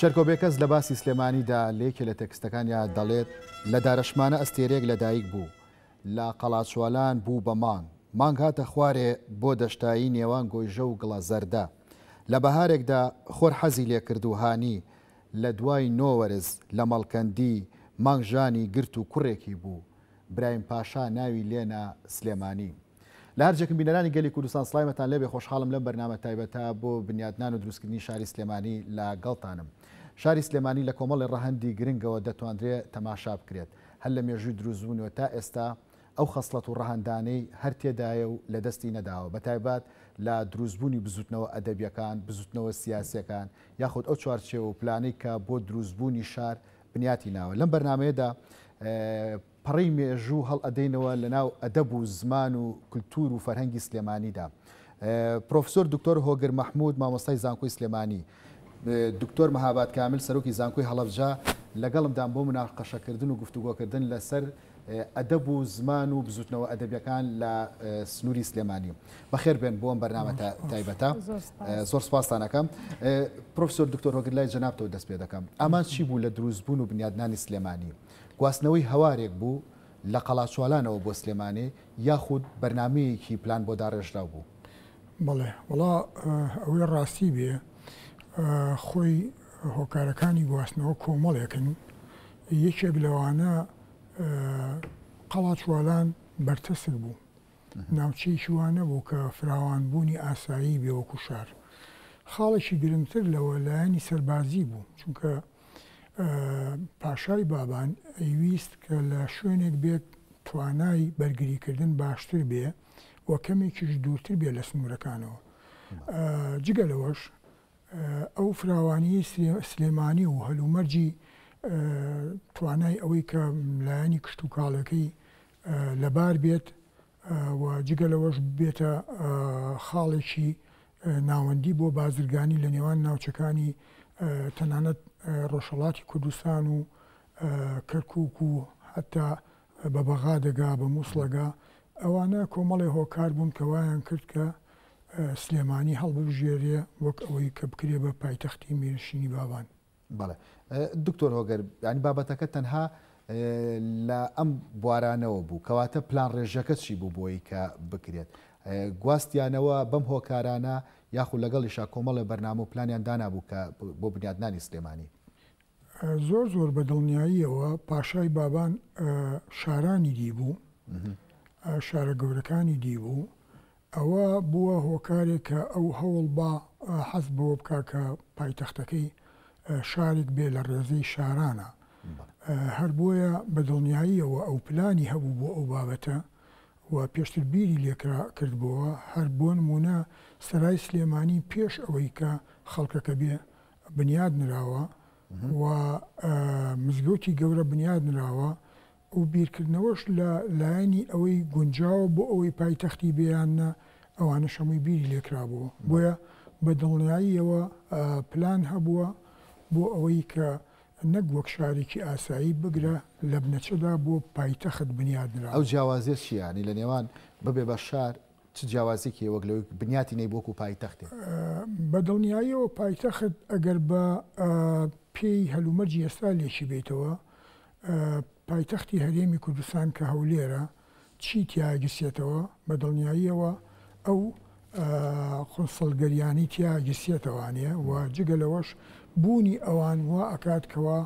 شەرکۆبێکەس لە باسی سلێمانیدا لێکێ لە تێکستەکانیان دەڵێت لە دارەشمانە ئەستێرێک لەدایک بوو لە قەڵاچوالان بوو بە مانگ هاتە خوارێ بۆ دەشتایی نێوان گۆیژە و گڵە زەردە لە بەهارێکدا خۆر حەزی لێ کرد و هانی لە دوای نۆوەرز لە مەڵکەندی مانگ ژانی گرت و کوڕێکی بوو برایم پاشا ناوی لێنە سلێمانی. لە هەرجێکم بینەرانی گەلی کوردستان سڵایمەتان لێبێ خۆشحاڵم لەم بەرنامە تایبەتە بۆ بنیادنان و دروستکردنی شاری سلێمانی لە گەڵتانم. شاری سلێمانی لە کۆمەڵی ڕەهەندی گرنگەوە دەتوانرێت تەماشا بکرێت هەر لە مێژووی دروستبوونەوە تا ئێستا ئەو خەسڵەت و ڕەهەندانەی هەر تێدایە و لە دەستی نەداوە بە تایبەت لە دروستبوونی بزوتنەوە ئەدەبیەکان بزوتنەوە سیاسیەکان یاخود ئەو چوارچێوە و پلانەی کە بۆ دروستبوونی شار بنیاتی ناوە. لەم بەرنمەیەدا پەڕی مێژوو هەڵ ئەدەینەوە لە ناو ئەدەب و زمان و کولتور و فەرهەنگی سلێمانیدا. پرۆفسۆر دکتۆر هۆگر مەحموود مامۆستای زانکۆی سلێمانی، دکتۆر مەهاباد کامل سەرۆکی زانکۆی هەڵەبجە لەگەڵمدان بۆ مناقەشەکردن و گفتوگۆکردن لەسەر ئەدەب و زمان و بزوتنەوە ئەدەبیەکان لە سنووری سلێمانی. بەخێر بێن بۆ ئەم بەرنامە تایبەتە. زۆر سپاسان دەکەم. پرۆفسۆر دکتۆر هۆگر لای جەنابتەوە دەست پێ دەکەم. ئامان چی بوو لە دروستبوون و بنیادنانی سلێمانی؟ گواستنەوەی هەوارێک بوو لە قەڵاچوالانەوە بۆ سلێمانی یاخود بەرنامەیەکی پلان بۆ داڕێژرا بوو؟ بەڵێ وڵا ئەوەی ڕاستی بێ خۆی هۆکارەکانی گواستنەوە کۆمەڵێکن. یەکێک لەوانە قەڵاچوالان بەرتەسک بوو، ناوچەیەکی وانە بوو کە فراوانبوونی ئاسایی بێوەکو شار. خاڵێکی گرنگتر لەوە لایەنی سەربازی بوو، چونکە پاشای بابان ئەیویست کە لە شوێنێک بێت توانای بەرگریکردن باشتر بێ و کەمێکیش دوورتر بێ لە سنوورەکانەوە. جگە لەوەش ئەو فراوانی سلێمانی و هەلومەرجی توانای ئەوەی کە لایەنی کشت و کاڵەکەی لەبار بێت و جگە لەوەش بێتە خاڵێکی ناوەندی بۆ بازرگانی لە نێوان ناوچەکانی تەنانەت ڕۆژهەڵاتی کوردستان و کەرکووک و حتا بە بەغادەگا بە مووسڵەگا ئەوانە کۆمەڵی هۆکار بوون کە وایان کرد کە سلێمانی هەڵبژێرێ وەک ئەوەی کە بکرێ بە پایتەختی میرشینی بابان. بەڵێ دکتۆر هۆگەر ینی بابەتەکە تەنها لە ئەم بوارانەوە بوو کەواتە پلان ڕێژەکە چی بوو بۆی کە بکرێت گواستیانەوە بەم هۆکارانە یاخود لەگەڵیشا کۆمەڵی بەرنامە و پلانیان دانابوو کە بۆ بنیادنانی سلێمانی؟ زۆر بە دڵنیاییەوە پاشای بابان شارانی دیبوو، شارە گەورەکانی دیبوو. ئەوە بووە هۆکارێک کە ئەو هەوڵ بە حەز بەوە بکە کە پایتەختەکەی شارێک بێ لە ڕێزەی شارانە. هەر بۆیە بە دڵنیاییەوە ئەو پلانی هەبوو بۆ ئەو بابەتە و پێشتر بیری لێکرا کردبووە. هەر بۆ نمونە سەرای سلێمانی پێش ئەوەی کە خەڵکەکە بێ بنیاد نراوە و مزگەوتی گەورە بنیاد نراوە و بیرکردنەوەش لە لایەنی ئەوەی گونجاوە بۆ ئەوەی پایتەختی بێیانە ئەوانە شەمووی بیری لێکرابووە. بۆیە بە دڵنیاییەوە پلان هەبووە بۆ ئەوەی کە نەک وەک شارێکی ئاسایی بگرە لە بنەچەدا بۆ پایتەخت بنیادرا. ئەو جیاوازیە چیانی لە نێوان ببێ بە شار چ جیاوازێکی وەک لەوەی بنیاتی نەی بۆکو پایتەختێ؟ بە دڵنیاییەوە پایتەخت ئەگەر بە پێی هەلومەرجی ئێستا لێکی بێتەوە پایتەختی هەرێمی کوردستان کە هەولێرە چی تیاگەسێتەوە بە دڵنیاییەوە ئەو قونسڵگەریانی تیاگەسێتەوانێ و جگە لەوەش بوونی ئەوان وا ئەکات کەەوە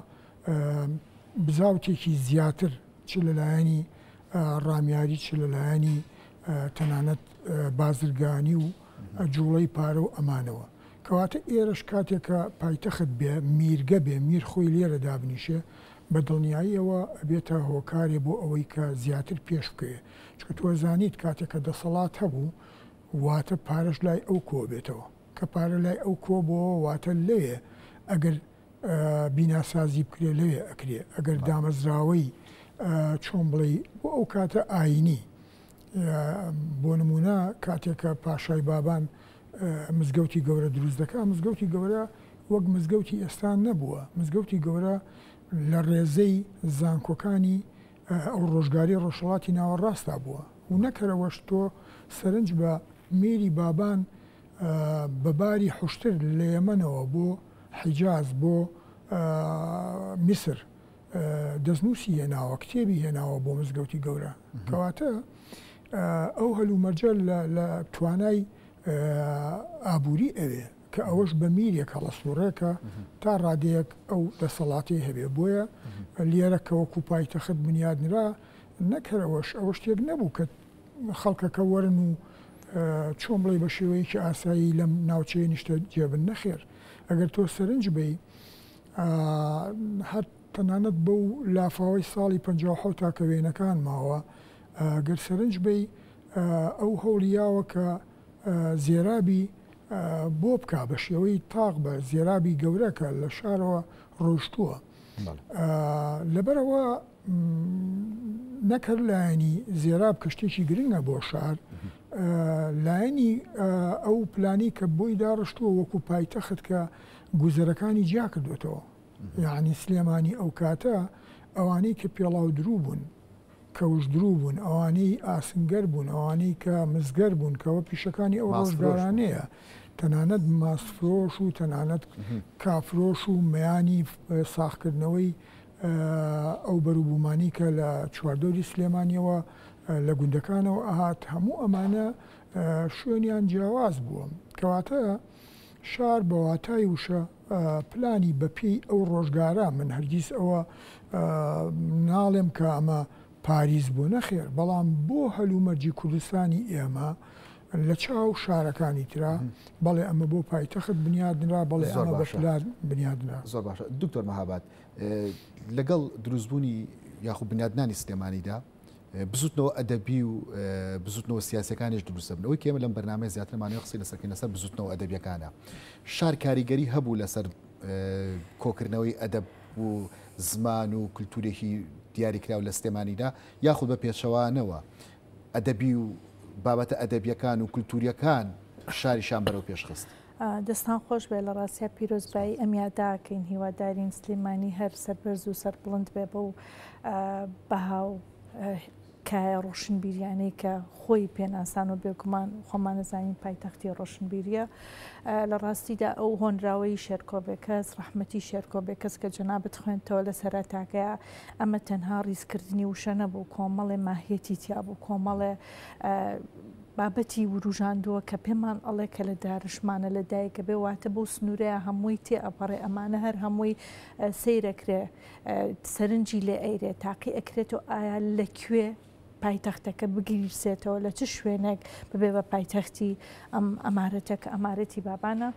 بزاوتێکی زیاتر چ لەلایەنی ڕامیاری چ لەلایەنی تەنانەت بازرگانی و جوڵەی پارە و ئەمانەوە. کەواتە ئێرەش کاتێکە پایتەخت بێ میرگە بێ میر خۆی لێرە دابنیشێ بە دڵنیاییەوە بێتە هۆکارێ بۆ ئەوەی کە زیاتر پێش بکەوێ. چکە تۆزانیت کاتێکە دەسەڵات هەبوو واتە پارەش لای ئەو کۆ بێتەوە کە پارە لای ئەو کۆ بۆەوە واتە لێیە ئەگەر بیناسازی بکرێ لەوێ ئەکرێ ئەگەر دامەزراوەی چۆن بڵێ بۆ ئەو کاتە ئاینی بۆ نمونە کاتێکە پاشای بابان مزگەوتی گەورە دروست دەکات مزگەوتی گەورە وەک مزگەوتی ئێستان نەبووە. مزگەوتی گەورە لە ڕێزەی زانکۆکانی ئەو ڕۆژگاری ڕۆژهەڵاتی ناوەڕاستا بووە و نەکەرەوەش تۆ سەرنج بە میری بابان بەباری حوشتر لە یەمەنەوە بۆ حیجاز بۆ میسر دەستنووسی هێناوە کتێبی هێناوە بۆ مزگەوتی گەورە کەواتە ئەو هەلومەرجە لە توانای ئابووری ئەوێ کە ئەوەش بە میرێکە لە سوورێکە تا ڕادەیەک ئەو دەسەڵاتی هەبێ بۆیە لێرە کەوەکو پایتەخت بنیادنرا نەکەرەوەش ئەوە شتێک نەبوو کە خەڵکەکە وەرن و چۆن بڵێ بە شێوەیەکی ئاسایی لەم ناوچەیە نیشتە جێبن نەخێر ئەگەر تۆ سەرنج بی هەر تەنانەت بەو لافاوەی ساڵی 57 تاکە وێنەکان ماوە گەر سەرنج بی ئەو هەوڵیاوە کە زێرابی بۆ بکە بە شێوەی تاق بە زێرابی گەورەکە لە شارەوە ڕۆشتووە لەبەرەوە نەکرد لایەنی زێراب کە شتێکی گرنگە بۆ شار لایەنی ئەو پلانی کە بۆی داڕشتووە وەکو پایتەخت کە گوزەرەکانی جیا کردوێتەوە یعنی سلێمانی ئەو کاتە ئەوانەی کە پێڵاو درو بوون کەوش درو بوون ئەوانەی ئاسنگەر بوون ئەوانەی کە مزگەر بوون کەەوە پیشەکانی ئەو ڕۆژگارانەیە تەنانەت ماسفرۆش و تەنانەت کافرۆش و مەیانی ساختکردنەوەی ئەو بەروبوومانی کە لە چواردۆری سلێمانیەوە لە گوندەکانەوە ئاهات هەموو ئەمانە شوێنیان جیاواز بووە کەواتە شار بە واتای وشە پلانی بەپێی ئەو ڕۆژگارە من هەرگیز ئەوە ناڵێم کە ئەمە پاریس بوو نەخێر بەڵام بۆ هەلومەرجی کوردستانی ئێمە لە چاو شارەکانی ترا بەڵێ ئەمە بۆ پایتەخت بنیادنرا بەڵێ ئەمە بە پلان بنیادنرا زۆر باشە دکتۆر مەهاباد لەگەڵ دروستبوونی یاخود بنیادنانی سلێمانیدا بزوتنەوە ئەدەبی و بزوتنەوە سیاسەکانیش دروستە بن ئەوەی کێمە لەم بەرنامەی زیاترمانەوە قسەی لەسەرکەین لەسەر بزوتنەوە ئەدەبیەکانە شار کاریگەری هەبوو لەسەر کۆکردنەوەی ئەدەب و زمان و کولتورێکی دیاریکراو لە سلێمانیدا یاخود بە پێچەوانەوە ئەدەبی و بابەتە ئەدەبیەکان و کولتوریەکان شاریشان بەرەو پێشخست دەستان خۆش بێ لە ڕاستیا پیرۆزبایی ئەمیاداکەین هیوادارین سلێمانی هەر سەربەرز و سەر بڵند بێ بە و بەهاو کایە ڕۆشنبیریانەی کە خۆی پێناسان و بێگومان خۆمان نەزانین پایتەختی ڕۆشنبیریە لە ڕاستیدا ئەو هۆنراوەی شێرکۆبێکەس ڕەحمەتی شێرکۆبێکەس کە جەنابەت خوێنتەوە لە سەرەتاکەیە ئەمە تەنها ڕیزکردنی وشە نەبوو کۆمەڵێ ماهیەتی تیا بوو کۆمەڵێ بابەتی وروژاندووە کە پێمان ئەڵێ کە لە دارشمانە لە دایکە بێ واتە بۆ سنوورەیە هەمووی تێ ئەپەڕێ ئەمانە هەر هەمووی سیرەکرێ سەرنجی لێ ئەیرێ تاقی ئەکرێتەوە ئایا لەکوێ پایتەختەکە بگیرسێتەوە لە چ شوێنێک ببێ بە پایتەختی ئەم ئەمارەتە کە ئەمارەتی بابانە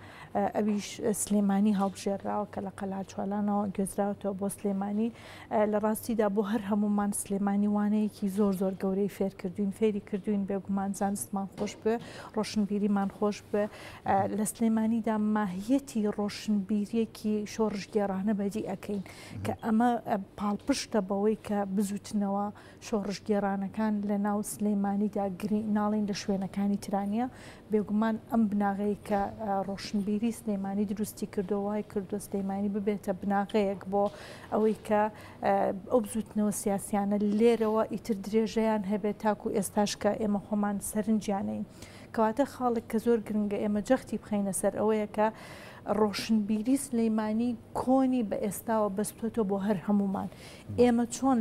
ئەویش سلێمانی هەڵبژێراوە کە لە قەلاچوالانەوە گوێزراوەوە بۆ سلێمانی لە ڕاستیدا بۆ هەر هەمومان سلێمانی وانەیەکی زۆر زۆر گەورەی فێرکردوین فێری کردوین بێگومان زانستمان خۆش بێ ڕۆشنبیریمان خۆش بێ لە سلێمانیدا ماهیەتی ڕۆشنبیریەکی شۆڕژگێڕانە بەدی ئەەکەین کە ئەمە پاڵپشتە بەوەی کە بزوتنەوە شۆڕژگێڕانەکە لە ناو سلێمانیدا ناڵین لە شوێنەکانی ترانیە بێگومان ئەم بناغەیە کە ڕۆشنبیری سلێمانی دروستی کردو وای کردو سلێمانی ببێتە بناغەیەک بۆ ئەوەی کە ئەو بزوتنەوە سیاسیانە لێرەوە ئیتر درێژەیان هەبێت تاکو ئێستاش کە ئێمە خۆمان سەرنجیانەین کەواتە خاڵێک کە زۆر گرنگە ئێمە جەختی بخەینە سەر ئەوەیە کە ڕۆشنبیری سلەیمانی کۆنی بە ئێستاوە بەستۆتەوە بۆ هەر هەمومان ئێمە چۆن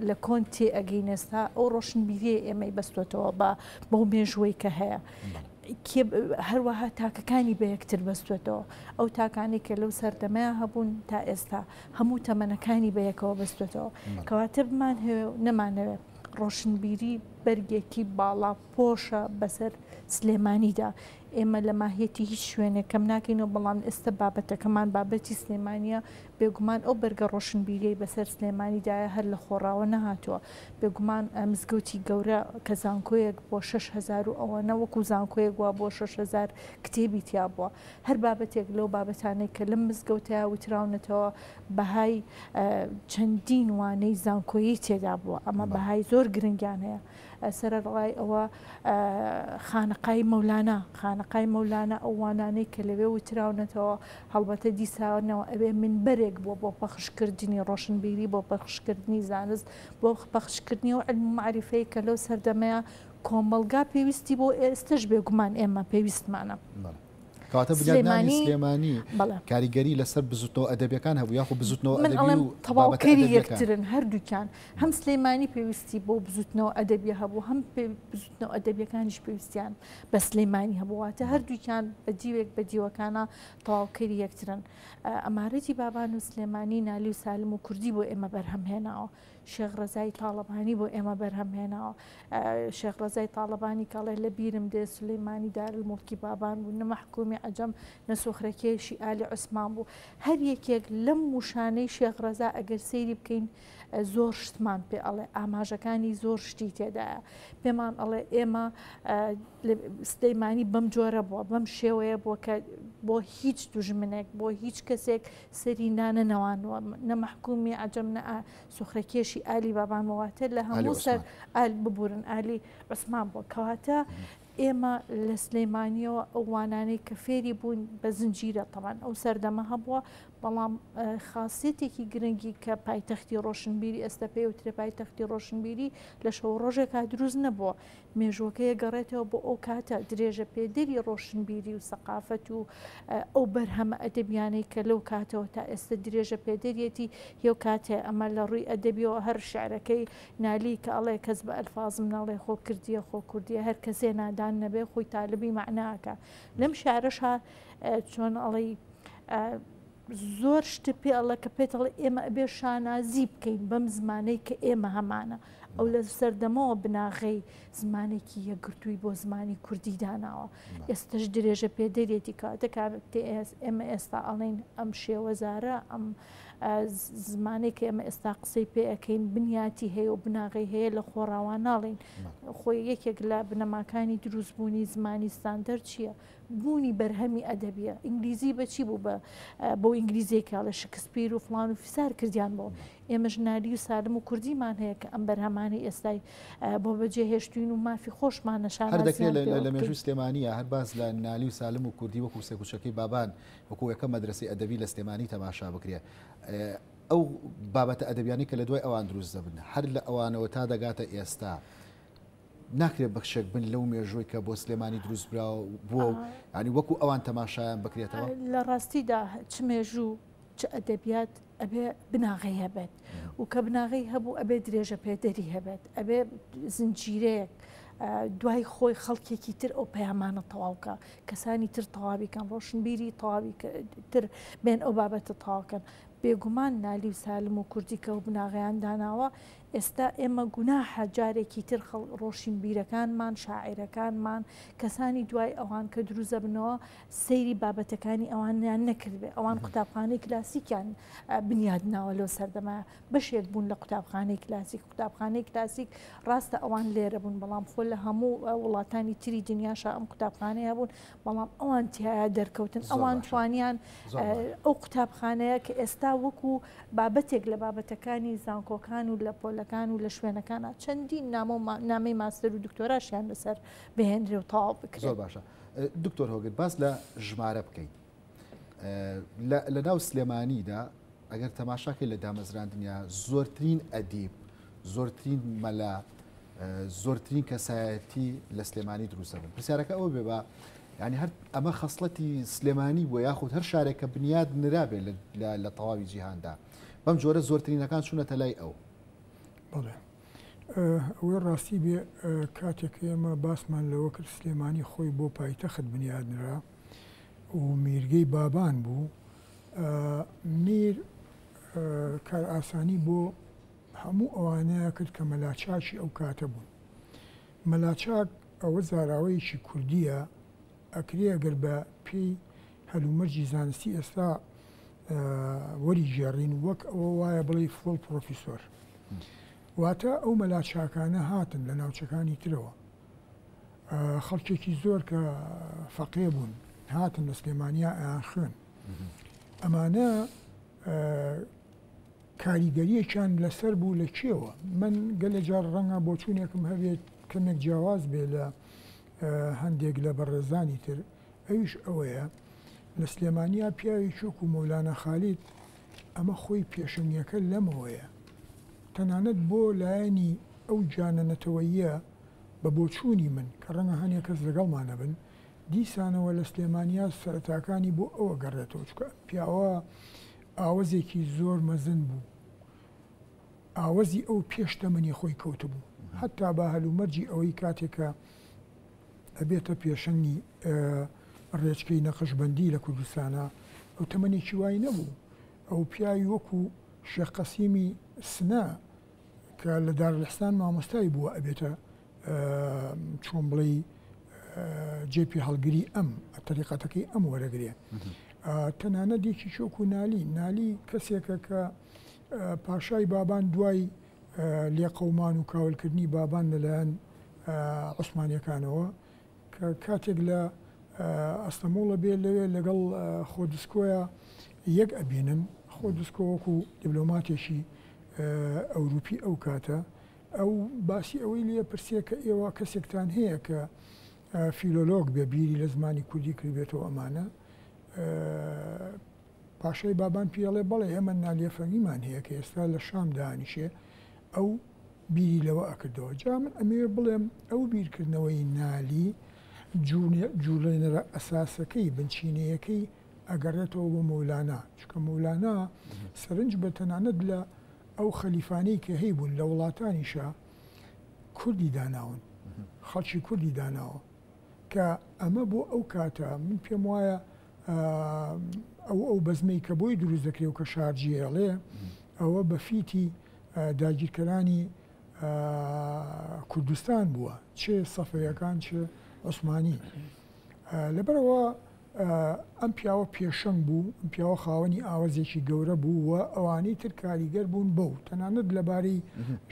لە کۆن تێ ئەگەین ئێستا ئەو ڕۆشنبیریە ئێمەی بەستۆتەوە بۆ مێژوەی کە هەیە هەروەها تاکەکانی بە یەکتر بەستێتەوە ئەو تاکانی کە لەو سەردەمەیە هەبوون تا ئێستا هەموو تەمەنەکانی بە یەکەوە بەستێتەوە کەواتە بمان هەوێ نەمانەوێت ڕۆشنبیری بەرگێکی باڵا پۆشە بەسەر سلێمانیدا ئێمە لە ماهیەتی هیچ شوێنێکەم ناکەینەوە بەڵام ئێستا بابەتەکەمان بابەتی سلێمانیە بێگومان ئەو بەرگە ڕۆشنبیریەی بەسەر سلێمانیدایە هەر لە خۆڕاوە نەهاتووە بێگومان مزگەوتی گەورە کە زانکۆیەک بۆ 6,000 و ئەوەنە وەکو زانکۆیەک وە بۆ 6,000 کتێبی تیا بووە هەر بابەتێک لەو بابەتانەی کە لەم مزگەوتەیە وتراونەتەوە بەهای چەندین وانەی زانکۆیی تێدا بووە ئەمە بەهای زۆر گرنگیان هەیە سەرڕای ئەوە خانەقای مەولانە ئەو وانانەی کە لەوێ وتراونەتەوە هەڵبەتە دیساونەوە ئەوێ من بەرێک بۆ پەخشکردنی ڕۆشنبیری بۆ پەخشکردنی زانست بۆ پەخشکردنی و علم معریفەی کە لەو سەردەمەیە کۆمەلگا پێویستی بۆ ئێستش بێگومان ئێمە پێویستمانە کەواتە بنیادنانی سلێمانی کاریگەری لەسەر بزوتنەوە ئەدەبیەکان هەبوو یاخو بزوتنەوە ئەدەبی و تەواوکەری یەکترن هەردووکیان هەم سلێمانی پێویستی بۆ بزوتنەوە ئەدەبی هەبوو هەم بزوتنەوە ئەدەبیەکانیش پێویستیان بە سلێمانی هەبوواتە هەردووکیان بە دیوێک بە دیوەکانە تەواوکەری یەکترن ئەمارەتی بابان و سلێمانی نالی و سالم و کوردی بۆ ئێمە بەرهەمهێناوە شێخ ڕەزای تاڵەبانی بۆ ئێمە بەرهەمهێناوە شێخ ڕەزای تاڵەبانی کاڵێ لە بیرم دێ سلەیمانی دارالموڵکی بابان بوو نە مەحکومی عەجەم نە سۆخرەکێشی ئالی عوسمان بوو هەر یەکێک لەم وشانەی شێخ ڕەزا ئەگەر سەیری بکەین زۆر شتمان پێ ئەڵێ ئاماژەکانی زۆر شتی تێدایە پێمان ئەڵێ ئێمە سلەیمانی بەم جۆرە بووە بەم شێوەیە بووە کە بۆ هیچ دوژمنێک بۆ هیچ کەسێک سەری نانەوانەوە نە مەحکومی عەجەم نە سۆخرەکێشی ئالی بابان واتە لە هەموو سەر ئال ببورن ئالی عوسمان بووە کەواتە ئێمە لە سلەیمانیەوە ئەوانانەی کە فێری بوون بە زنجیرە تەمان ئەو سەردەمە هەبووە بەڵام خاصیتێکی گرنگی کە پایتەختی ڕۆشنبیری ئێستا پێوترێ پایتەختی ڕۆشنبیری لە شەو ڕۆژێکا دروست نەبووە مێژوەکەیە گەڕێتەوە بۆ ئەو کاتە درێژە پێدەری ڕۆشنبیری و سەقافەت و ئەو بەرهەمە ئەدەبیانەی کە لەو کاتەوە تا ئێستا درێژە پێدەرێتی هێو کاتێ ئەمە لە ڕووی ئەدەبیەوە هەر شعرەکەی نالی کە ئەڵێ کەس بە ئەلفازم ناڵێ خۆ کردیە خۆ کوردیە هەر کەسێ نادان نەبێ خۆی تالبی معناکە لەم شعرەشا چۆن ئەڵێ زۆر شتە پێ ئەڵە کە پێێتەڵێ ئێمە ئەبێ شانازی بکەین بەم زمانەی کە ئێمە هەمانە ئەو لە سەردەمەوە بناغی زمانێکی یەکگرتووی بۆ زمانی کوردی داناوە ئێستش درێژە پێدەرێتی کاتە ئێمە ئێستا ئەڵێن ئەم شێوەزارە ئەم زمانێک کە ئێمە ئێستا قسەی پێ ئەەکەین بنیاتی هەیە و بناغی هەیە لە خۆڕاوان ناڵین خۆی یەکێک لە بنەماکانی دروستبوونی زمانی ستاندەر چییە؟ بوونی بەرهەمی ئەدەبیە ئینگلیزی بەچی بوو بۆ ئینگلیزیێکا لە شکسپیر و فلان و فیسار کردیان بۆ ئێمەش نالی و سالم و کوردیمان هەیە کە ئەم بەرهەمانی ئێستای بۆ بەجێهێشتوین و مافی خۆشمان نەشان هەر دەکرێت لە مێژووی سلێمانیە هەر باز لە نالی و سالم و کوردی وەکو سێکوچەکەی بابان وەکو یەکەم مەدرسەی ئەدەبی لە سلێمانی تەماشا بکرێ ئەو بابەتە ئەدەبیانی کە لە دوای ئەوان دروست دەبن هەر لە ئەوانەوە تا دەگاتە ئێستا ناکرێت بەخشێک بن لەو مێژووی کە بۆ سلێمانی دروست براوە بووە و ینی وەکو ئەوان تەماشایان بکرێتەوە لە ڕاستیدا چ مێژوو چ ئەدەبیات ئەبێ بناغی هەبێت و کە بناغی هەبوو ئەبێ درێژە پێدەری هەبێت ئەبێ زنجیرەیەک دوای خۆی خەڵکێکی تر ئەو پەیامانە تەواوکە کەسانی تر تەواویکەن ڕۆشنبیری تەواوی تر بێن ئەو بابەتە تەواوکەن بێگومان نالی و سالم و کوردی کە و بناغیان داناوە ئێستا ئێمە گوناحە جارێکی تر ڕۆشین بیرەکانمان شاعیرەکانمان کەسانی دوای ئەوان کە دروزە بنەوە سەیری بابەتەکانی ئەوانیان نەکردێ ئەوان قوتابخانەی کلاسیکیان بنیادناوە لەو سەردەما بەشێک بوون لە قوتابخانەی کلاسیک قوتابخانەی کلاسیک ڕاستە ئەوان لێرە بوون بەڵام خۆ لە هەموو وڵاتانی تری دنیاشا ئەم قوتابخانەیە بوون بەڵام ئەوان تایە دەرکەوتن ئەوان توانیان ئەو قوتابخانەیە کە ئێستا وەکو بابەتێک لە بابەتەکانی زانکۆکان و لە پۆلەکان و لە شوێنەکانە چەندین نامەی ماستەر و دکتۆراشیان لەسەر بهێنرێ و تەواو بکرێت. زۆر باشە دکتۆر هۆگر باس لە ژمارە بکەین لە ناو سلێمانیدا ئەگەر تەماشاکەی لە دامەزراندنیا زۆرترین ئەدیب زۆرترین مەلا زۆرترین کەسایەتی لە سلێمانی دروستە بن پرسیارەکە ئەوە بێ بە ینی هەر ئەمە خەسڵەتی سلێمانی بۆ یاخود هەر شارێکە بنیاد نرابێت لە تەواوی جیهاندا بەم جۆرە زۆرترینەکان چوونەتە لای ئەو بڵێ ئەوەی ڕاستی بێ کاتێک ئێمە باسمان لەوە کرد سلێمانی خۆی بۆ پایتەخت بنیادنرا و میرگەی بابان بوو میر کار ئاسانی بۆ هەموو ئەوانەیە کرد کە مەلاچاکی ئەو کاتە بوون مەلاچاک ئەوە زاراوەیەکی کوردیە ئەکرێ ئەگەر بە پێی هەلومەرجی زانستی ئێستا وەری ژێڕین وەک ئەوە وایە بڵێ فڵ پرۆفیسۆر واتە ئەو مەلاچاکانە هاتن لە ناوچەکانی ترەوە خەڵکێکی زۆر کە فەقێ بوون هاتن لە سلێمانیا ئەیان خوێن ئەمانە کاریگەریەکیان لەسەر بوو لە کێوە من گەلە جار ڕەنگە بۆ چوونێکم هەبێت کەمێک جیاواز بێ لە هەندێک لە بەڕێزانی تر ئەویش ئەوەیە لە سلێمانیا پیاوی چۆک و مەولانە خالید ئەمە خۆی پێشنگەکە لەمەوەیە تەنانەت بۆ لایەنی ئەو جانەنەتەوەیە بە بۆچوونی من کە ڕەنگە هەنێک کەس لەگەڵمانە بن دیسانەوە لە سلێمانیا سەرەتاکانی بۆ ئەوە گەڕێتەوە چکە پیاوە ئاوەزێکی زۆر مەزن بوو ئاوەزی ئەو پێشتەمەنی خۆی کەوت بوو حتا بە هەلومەرجی ئەوەی کاتێکە ئەبێتە پێشەنگی ڕێچکەی نەقشبەندی لە کوردستانە ئەو تەمەنێکی وای نەبوو ئەو پیاوی وەکو شێخ قەسیمی سنە کە لە دارالحسان مامۆستای بووە ئەبێتە چۆن بڵێ جێپی هەڵگری ئەم تەریقەتەکەی ئەم وەرەگرێ تەنانە دێکی شۆک و نالی کەسێکە کە پاشای بابان دوای لێقەومان و کاولکردنی بابان لەلایەن عوسمانیەکانەوە کە کاتێک لە ئەستەمۆڵە بێ لەوێ لەگەڵ خۆدسکۆیە یەک ئەبینن خۆدسکۆ وەکو دیبلۆماتێکی ئەوروپی ئەو کاتە ئەو باسی ئەوەی لێ پرسێ کە ئێوە کەسێکتان هەیە کە فیلۆلۆگ بێ بیری لە زمانی کوردی کردبێتەوە ئەمانە پاشای بابان پیاڵێ بەڵێ ئێمە نالیەفەنگیمان هەیە کە ئێستا لە شام دانیشێ ئەو بیری لەوە ئەکردەوە جا من ئەمێ بڵێم ئەو بیرکردنەوەی نالی جوولێنەرە ئەساسەکەی بنچینەیەکەی ئەگەڕێتەوە بۆ مەولانا چکە مەولانا سەرنج بە تەنانەت لە ئەو خەلیفانەی کە هەی بوون لە وڵاتانیشە کوردی داناون خەڵکی کوردی داناوە کە ئەمە بۆ ئەو کاتە من پێم وایە ئەو بەزمەی کە بۆی دروست دەکرێت و کە شارجیێڵێ ئەوە بە فیتی داگیرکەرانی کوردستان بووە چێ سەفەیەکان چ عوسمانی لەبەرەوە ئەم پیاوە پێشەنگ بوو ئەم پیاوە خاوەنی ئاوازێکی گەورە بوو و ئەوانەی تر کاریگەر بوون بەو تەنانەت لەبارەی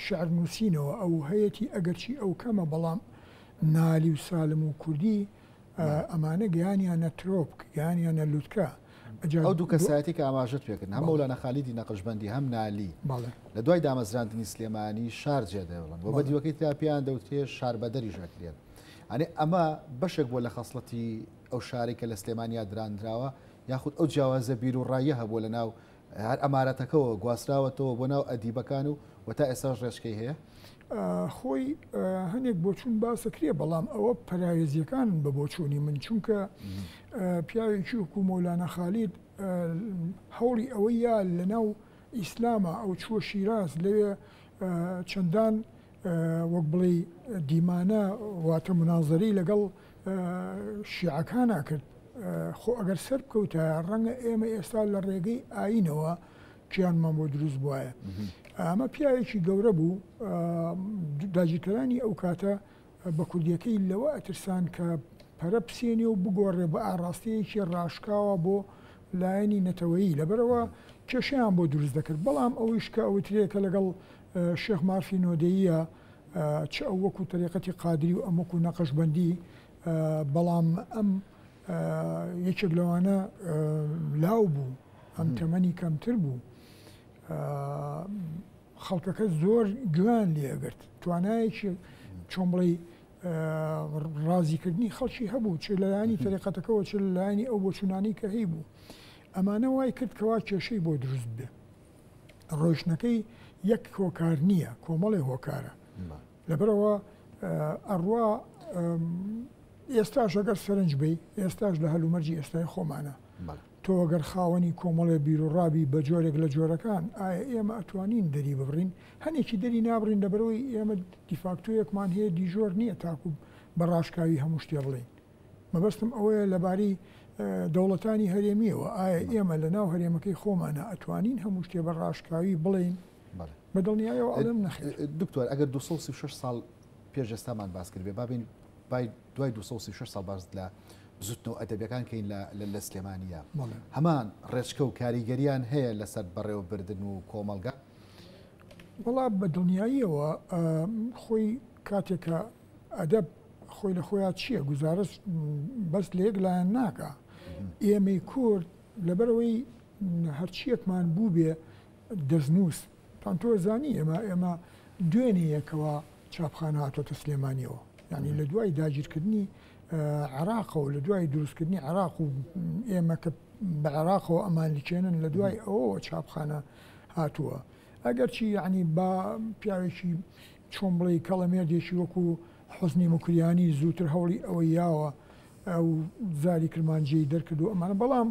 شعر نووسینەوە ئەو هەیەی ئەگەرچی ئەو کەمە بەڵام نالی و سالم و کوردی ئەمانە گەیانیانە ترۆپک گیانیانە لوتکە ئەو دوو کەسایەتی کە ئاماژت پێکردن هەم مەولانە خالیدی نەقشبەندی هەم نالی لە دوای دامەزراندنی سلێمانی شار جێدەوڵن بۆ بەدیوەکەی تاپیان دەوتێ شار بەدەری ژەکرێت ئەنێ ئەمە بەشێک بۆ لە خەسڵەتی ئەو شارێک کە لە سلێمانیا درانراوە یاخود ئەو جیاوازە بیر و ڕایە هەبوو لە ناو هەر ئەمارەتەکەەوە گواستراوەتەوە بۆ ناو ئەدیبەکان و تا ئێساش ڕێژکەی هەیە خۆی هەنێک بۆچوون باسەکرێ بەڵام ئەوە پەراوێزیەکان بە بۆچوونی من چونکە پیاوێکی وەکو مەولانە خالید هەوڵی ئەوەی یا لە ناو ئیسلامە ئەو چووە شیراز لەوێ چەندان وەک بڵێ دیمانە واتە منازەری لەگەڵ شیعەکانە کرد خۆ ئەگەر سەر بکەوتە ڕەنگە ئێمە ئێستا لە ڕێگەی ئاینەوە کیانمان بۆ دروست بواە ئەمە پیاوێکی گەورە بوو داگیرکەرانی ئەو کاتە بە کوردیەکەی لەوە ئەترسان کە پەرە پسێنی و بگۆڕێ بە ئاڕاستەیەکی ڕاشکاوە بۆ لایەنی نەتەوەیی لەبەرەوە کێشیان بۆ دروست دەکرد بەڵام ئەویش کە ئەوترێکە لەگەڵ شێخ مافی نۆدەیە چ ئەو وەکو تەریقەتی قادری و ئەم وەکو نەقشبەندی بەڵام ئەم یەکێک لەوانە لاو بوو ئەم تەمەنی کەمتر بوو خەڵکەکە زۆر گوێیان لێگرت توانایەکی چۆن بڵێ ڕازیکردنی خەڵکی هەبوو چ لەلایانی تەریقەتەکەەوە چ لەلایانی ئەو بۆچوونانی کە هەی بوو ئەمانە وای کرد کەوا کێشەی بۆ دروست بێ ڕۆژنەکەی یەک هۆکار نییە کۆمەڵی هۆکارە لەبەرەوە ئەڕوا ئێستاش ئەگەر سەرنج بی ئێستاش لە هەلومەرجی ئێستای خۆمانە تۆ ئەگەر خاوەنی کۆمەڵێ بیرۆڕابی بە جۆرێک لە جۆرەکان ئایا ئێمە ئەتوانین دەری ببڕین هەنێکی دەری نابڕین لەبەرەوەی ئێمە دیفاکتۆیەکمان هەیە دیژۆر نییە تاکو بە ڕاشکاوی هەموو شتێ بڵین مەبەستم ئەوەیە لەبارەی دەوڵەتانی هەرێمیەوە ئایا ئێمە لە ناو هەرێمەکەی خۆمانە ئەتوانین هەموو شتێ بە ڕاشکاوی بڵین بەدڵنیایەوە ئەڵێم نەخێر دکتۆر ئەگەر 236 ساڵ پێش ئێستامان باس کرد بێ بابین دوای 236 ساڵ باز لە زوتنەوە ئەدەبیەکان کەین لە سلێمانیە هەمان ڕێچکە و کاریگەریان هەیە لەسەر بەڕێوەبردن و کۆمەلگا وەڵام بە دڵنیاییەوە خۆی کاتێکە ئەدەب خۆی لە خۆیان چییە گوزارش بەس لە یەک لایەن ناکە ئێمەی کورد لەبەرەوەی هەرچیەکمان بوو بێ دەستنووس تان تۆ زانی ئێمە دوێنەیەکەوە چاپخانە هاتۆتە سلێمانیەوە یعنی لە دوای داگیرکردنی عراق و لە دوای دروستکردنی عراق و ئێمە کە بە عراقەوە ئەمان لیکێنن لە دوای ئەوەوە چاپخانە هاتووە ئەگەرچی یعنی با پیاوێکی چۆن بڵێ کەڵەمێردێکی وەکو حوزنی مکریانی زووتر هەوڵی ئەوەی یاوە ئەو زاری کرمانجیی دەرکردو ئەمانە بەڵام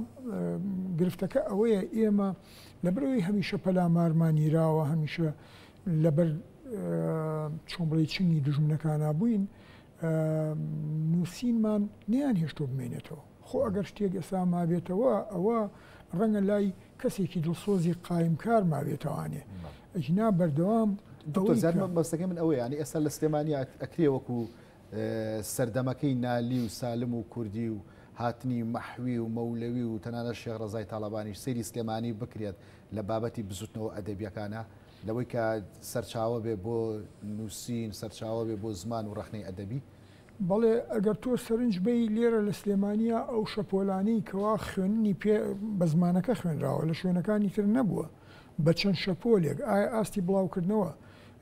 گرفتەکە ئەوەیە ئێمە لەبەرەوەی هەمیشە پەلامارمانیراوە هەمیشە لەبەر چۆن بڵێ چنگی دژمنەکانە بووین نووسینمان نیان هێشتۆ بمێنێتەوە خۆ ئەگەر شتێک ئێستا مابێتەوە ئەوە ڕەنگە لای کەسێکی دڵسۆزی قایمکار مابێتەوانێ ئەجنا بەردەوام بەستەکەی من ئەوەیە ینی ئێستا لە سلێمانی ئەکرێ وەکو سەردەمەکەی نالی و سالم و کوردی و هاتنی مەحوی و مەولەوی و تەنانە شێخ ڕەزای تاڵەبانی سەیری سلێمانی بکرێت لە بابەتی بزوتنەوە ئەدەبیەکانە لەوەی کە سەرچاوە بێ بۆ نووسین سەرچاوە بێ بۆ زمان و ڕەخنەی ئەدەبی بەڵێ ئەگەر تۆ سەرنج بی لێرە لە سلێمانیا ئەو شەپۆلانەی کەوا خوێننی پێ بە زمانەکە خوێنراوە لە شوێنەکانی تر نەبووە بە چەند شەپۆلێک ئایا ئاستی بڵاوکردنەوە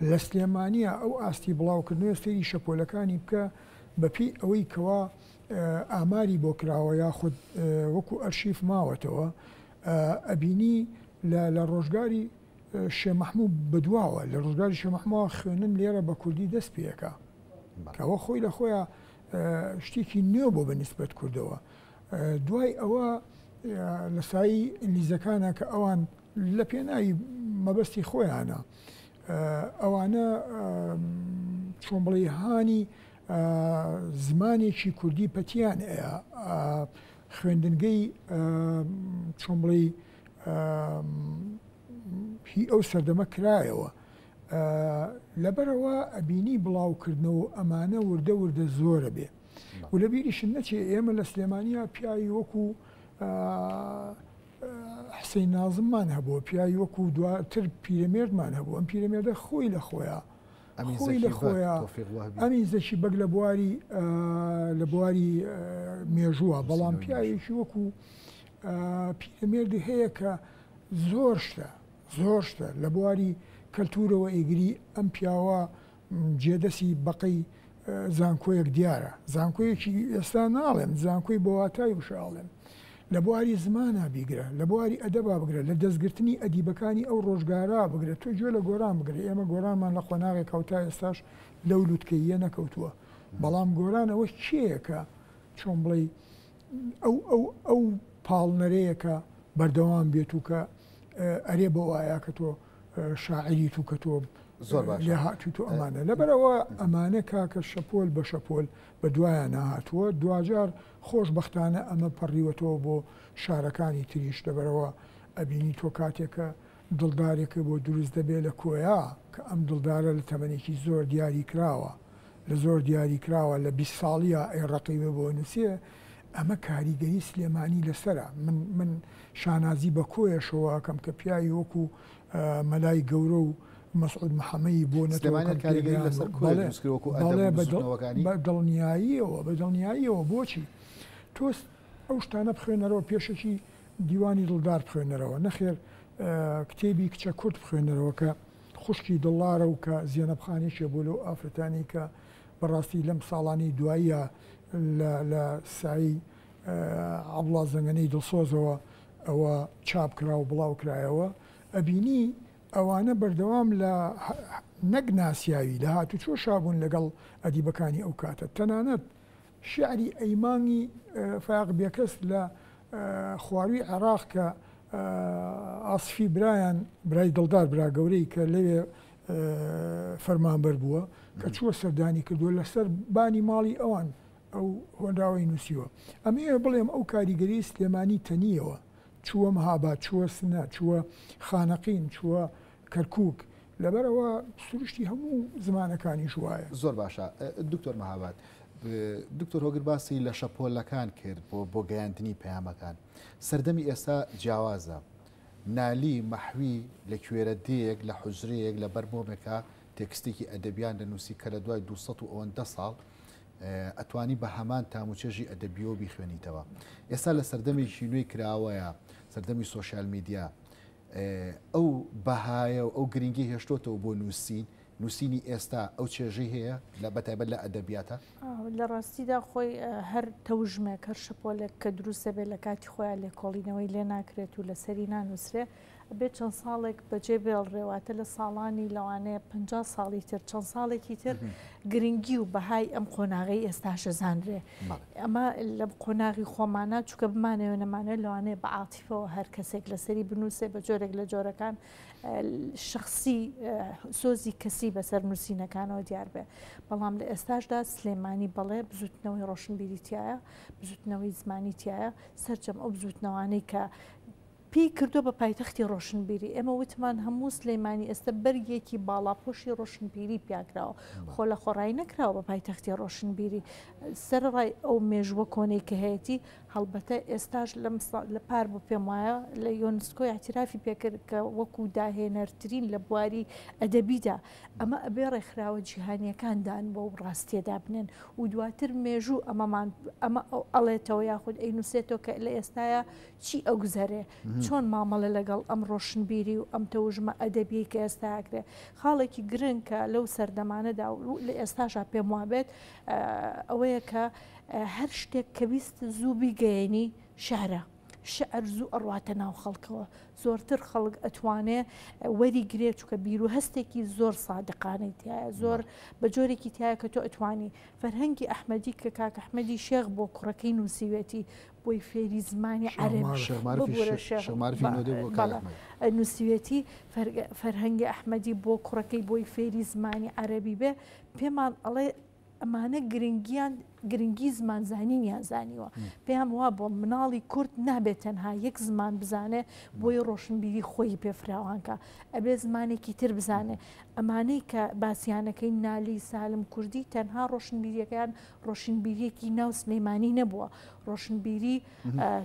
لە سلێمانیا ئەو ئاستی بڵاوکردنەوە سەیری شەپۆلەکانی بکە بەپی ئەوەی کەوا ئاماری بۆ کراوە یاخود وەکو ئەرشیف ماوەتەوە ئەبینی لە ڕۆژگاری شێمەحموو بەدواوە لە ڕۆژگاری شێمەحمووە خوێنن لێرە بە کوردی دەست پێەکە کەەوە خۆی لە خۆیان شتێکی نوێ بۆ بەنسبەت کوردەوە دوای ئەوە لە سایی ئینگلیزەکانە کە ئەوان لە پێناوی مەبەستی خۆیانە ئەوانە چۆن بڵێ هانی زمانێکی کوردی پەتیان ئەیە خوێندنگەی چۆن بڵێ هی ئەو سەردەمە کرایەوە لەبەرەوە ئەبینی بڵاوکردنەوە ئەمانە وردە وردە زۆرە بێ و لە بیریشن نەچێ ئێمە لە سلێمانیا پیاوی وەکو حسەین نازممان هەبووە پیاوی وەکو دواتر پیرەمێردمان هەبوو ئەم پیرەمێردە خۆی لە خۆیە ئەمین زەکی بەگ لە بواری مێژووە بەڵام پیاوێکی وەکو پیرەمێردی هەیە کە زۆر شتە لە بواری کەلتورەوە ئیگری ئەم پیاوە جێدەسی بەقەی زانکۆیەک دیارە زانکۆیەکی ئێستا ناڵێم زانکۆی بۆ واتای وشاڵێم لە بواری زمانە بیگرە لە بواری ئەدەبا بگرە لە دەستگرتنی ئەدیبەکانی ئەو ڕۆژگارە بگرێت تۆ گوێ لە گۆران بگرێت ئێمە گۆرانمان لە خۆناغی کەوتا ئێستاش لەو لووتکەیە نەکەوتووە بەڵام گۆرانەوە کێیەکە چۆن بڵێ ئەو پاڵنەرەیەکە بەردەوام بێت و کە ئەرێ بۆ وایە کە تۆ شاعری تو کە تۆ لێ هاتووی تۆ ئەمانە لەبەرەوە ئەمانە کاکە شەپۆل بە شەپۆل بە دوایان نهاتووە دوجار خۆشبەختانە ئەمە پەڕیوەتەوە بۆ شارەکانی تریش لەبەرەوە ئەبینی تۆ کاتێکە دڵدارێکە بۆ دروست دەبێت لە کۆیا کە ئەم دڵدارە لە تەمەنێکی زۆر دیاری کراوە لە زۆر دیاری کراوە لە 20 ساڵیە ئەی ڕقیبە بۆ نووسێ ئەمە کاریگەری سلێمانی لەسرە من شانازی بە کۆیەشەوە کەم کە پیاوی وەکو مەلای گەورە و مەسعود محەمەدی بۆ دڵنیاییەوە بۆچی تۆ ئەو شتانە بخوێنەرەوە پێشەکی دیوانی دڵدار بخوێنەرەوە نەخێر کتێبی کچە کورد بخوێنەرەوە کە خوشکی دڵارە و کە زیێنەبخانێکە بۆ لەو ئافرەتانی کە بەڕاستی لەم ساڵانی دواییە لە سایی عەبڵا زەنگەنەی دڵسۆزەوە ئەوە چاپ کرا و بڵاو کرایەوە ئەبینی ئەوانە بەردەوام لە نەک ناسیاوی لە هاتوچۆ شابوون لەگەڵ ئەدیبەکانی ئەو کاتە تەنانەت شعری ئەیمانی فاق بێکەس لە خواروی عێراق کە ئاسفی برایان برای دڵدار برا گەورەی کە لەوێ فەرمانبەر بووە کە چووە سەردانی کردووە لەسەر بانی ماڵی ئەوان ئەو هۆنراوەی نووسیوە ئەمێ بڵێم ئەو کاریگەری سلێمانی تەنیەوە چووە مەهاباد چووە سنە چووە خانەقین چووە کەرکووک لەبەرەوە سروشتی هەموو زمانەکانی شوایە زۆر باشە دکتۆر مەهاباد دکتۆر هۆگر باسی لە شەپۆلەکان کرد بۆ گەیاندنی پەیامەکان سەردەمی ئێستا جیاوازە نالی مەحوی لە کوێرە دەیەک لە حوجرەیەک لە بەربۆمێکە تێکستێکی ئەدەبیان دەنووسی کە لە دوای 200 ساڵ ئەتوانی بە هەمان تاموچێژی ئەدەبیۆ بیخوێنیتەوە ئێستا لە سەردەمێکی نوێی کراوەیە سەردەمی سۆشیال میدیا ئەو بەهایە و ئەو گرنگی هێشتۆتەوە بۆ نووسینی ئێستا ئەو چێژەی هەیە لە بەتایبەت لە ئەدەبیاتە لە ڕاستیدا خۆی هەر تەوژمێک هەر شەپۆلێک کە دروستە بێت لە کاتی خۆیان لێکۆڵینەوەی لێ ناکرێت و لەسەری نانووسرێ بێت چەند ساڵێک بەجێ بێڵڕێواتە لە ساڵانی لەوانەیە 50 ساڵی تر چەند ساڵێکی تر گرنگی و بەهای ئەم قۆناغی ئێستاشە زانرێ ئەمە لە قۆناغی خۆمانە چووکە بمانەوە نەمانێت لەوانەیە بە عاتیفەوە هەر کەسێک لەسەری بنووسێ بە جۆرێک لە جۆرەکان شخصی سۆزی کەسی بەسەر نووسینەکانەوە دیار بێ بەڵام لە ئێستاشدا سلێمانی بەڵێ بزوتنەوەی ڕۆشنبیریتیایە بزوتنەوەی زمانیتیایە سەرجەم ئەو بزوتنەوانەی کە پێی کردو بە پایتەختی ڕۆشنبیری ئێمە وتمان هەموو سلێمانی ئێستا بەرگێکی باڵاپۆشی ڕۆشنبیری پیاکراوە خۆ لە خۆڕایی نەکراوە بە پایتەختی ڕۆشنبیری سەرڕای ئەو مێژوە کۆنەی کە هەیەی هەڵبەتە ئێستاش لە پار بۆ پێم وایە لە یۆنسکۆ اعترافی پێکرد کە وەکو داهێنەرترین لە بواری ئەدەبیدا ئەمە ئەبێ ڕێکخراوە جیهانیەکاندان بۆ ڕاستیەدا بنێن و دواتر مێژوو ئەمە ئەڵێتەوە یاخود ئەینووسێتەوە کە لە ئێستاە چی ئەوگزەرێ چۆن مامەڵە لەگەڵ ئەم ڕۆشنبیری و ئەم تەوژمە ئەدەبی کە ئێستاکرێ خاڵێکی گرنگ کە لەو سەردەمانەدا لە ئێستاشا پێم وابێت ئەوەیە کە هەر شتێک کە ویست زوو بیگەیەنی شارە شعر زوو ئەڕواتە ناو خەڵکەوە زۆرتر خەڵک ئەتوانێ وەری گرێ چکە بیر و هەستێکی زۆر سادقانەی تایە زۆر بە جۆرێکی تایە کە تۆ ئەتوانی فەرهەنگی ئەحمەدی کە کاک ئەحمەدی شێخ بۆ کوڕەکەی نووسیوێتی بۆی فێری زمانی نووسیوێتی فەرهەنگی ئەحمەدی بۆ کوڕەکەی بۆی فێری زمانی عەرەبی بێ پێمان ئەڵێ ئەمانە گرنگی زمانزانینیان زانیوە پێیان وا بۆ مناڵی کورد نابێت تەنها یەک زمان بزانێ بۆی ڕۆشنبیری خۆی پێفراوانکە ئەبێ زمانێکی تر بزانێ ئەمانەی کە باسییانەکەی نالی سالم کوردی تەنها ڕۆشنبیریەکان ڕۆشنبیریەکی ناو سلەیمانی نەبووە ڕۆشنبیری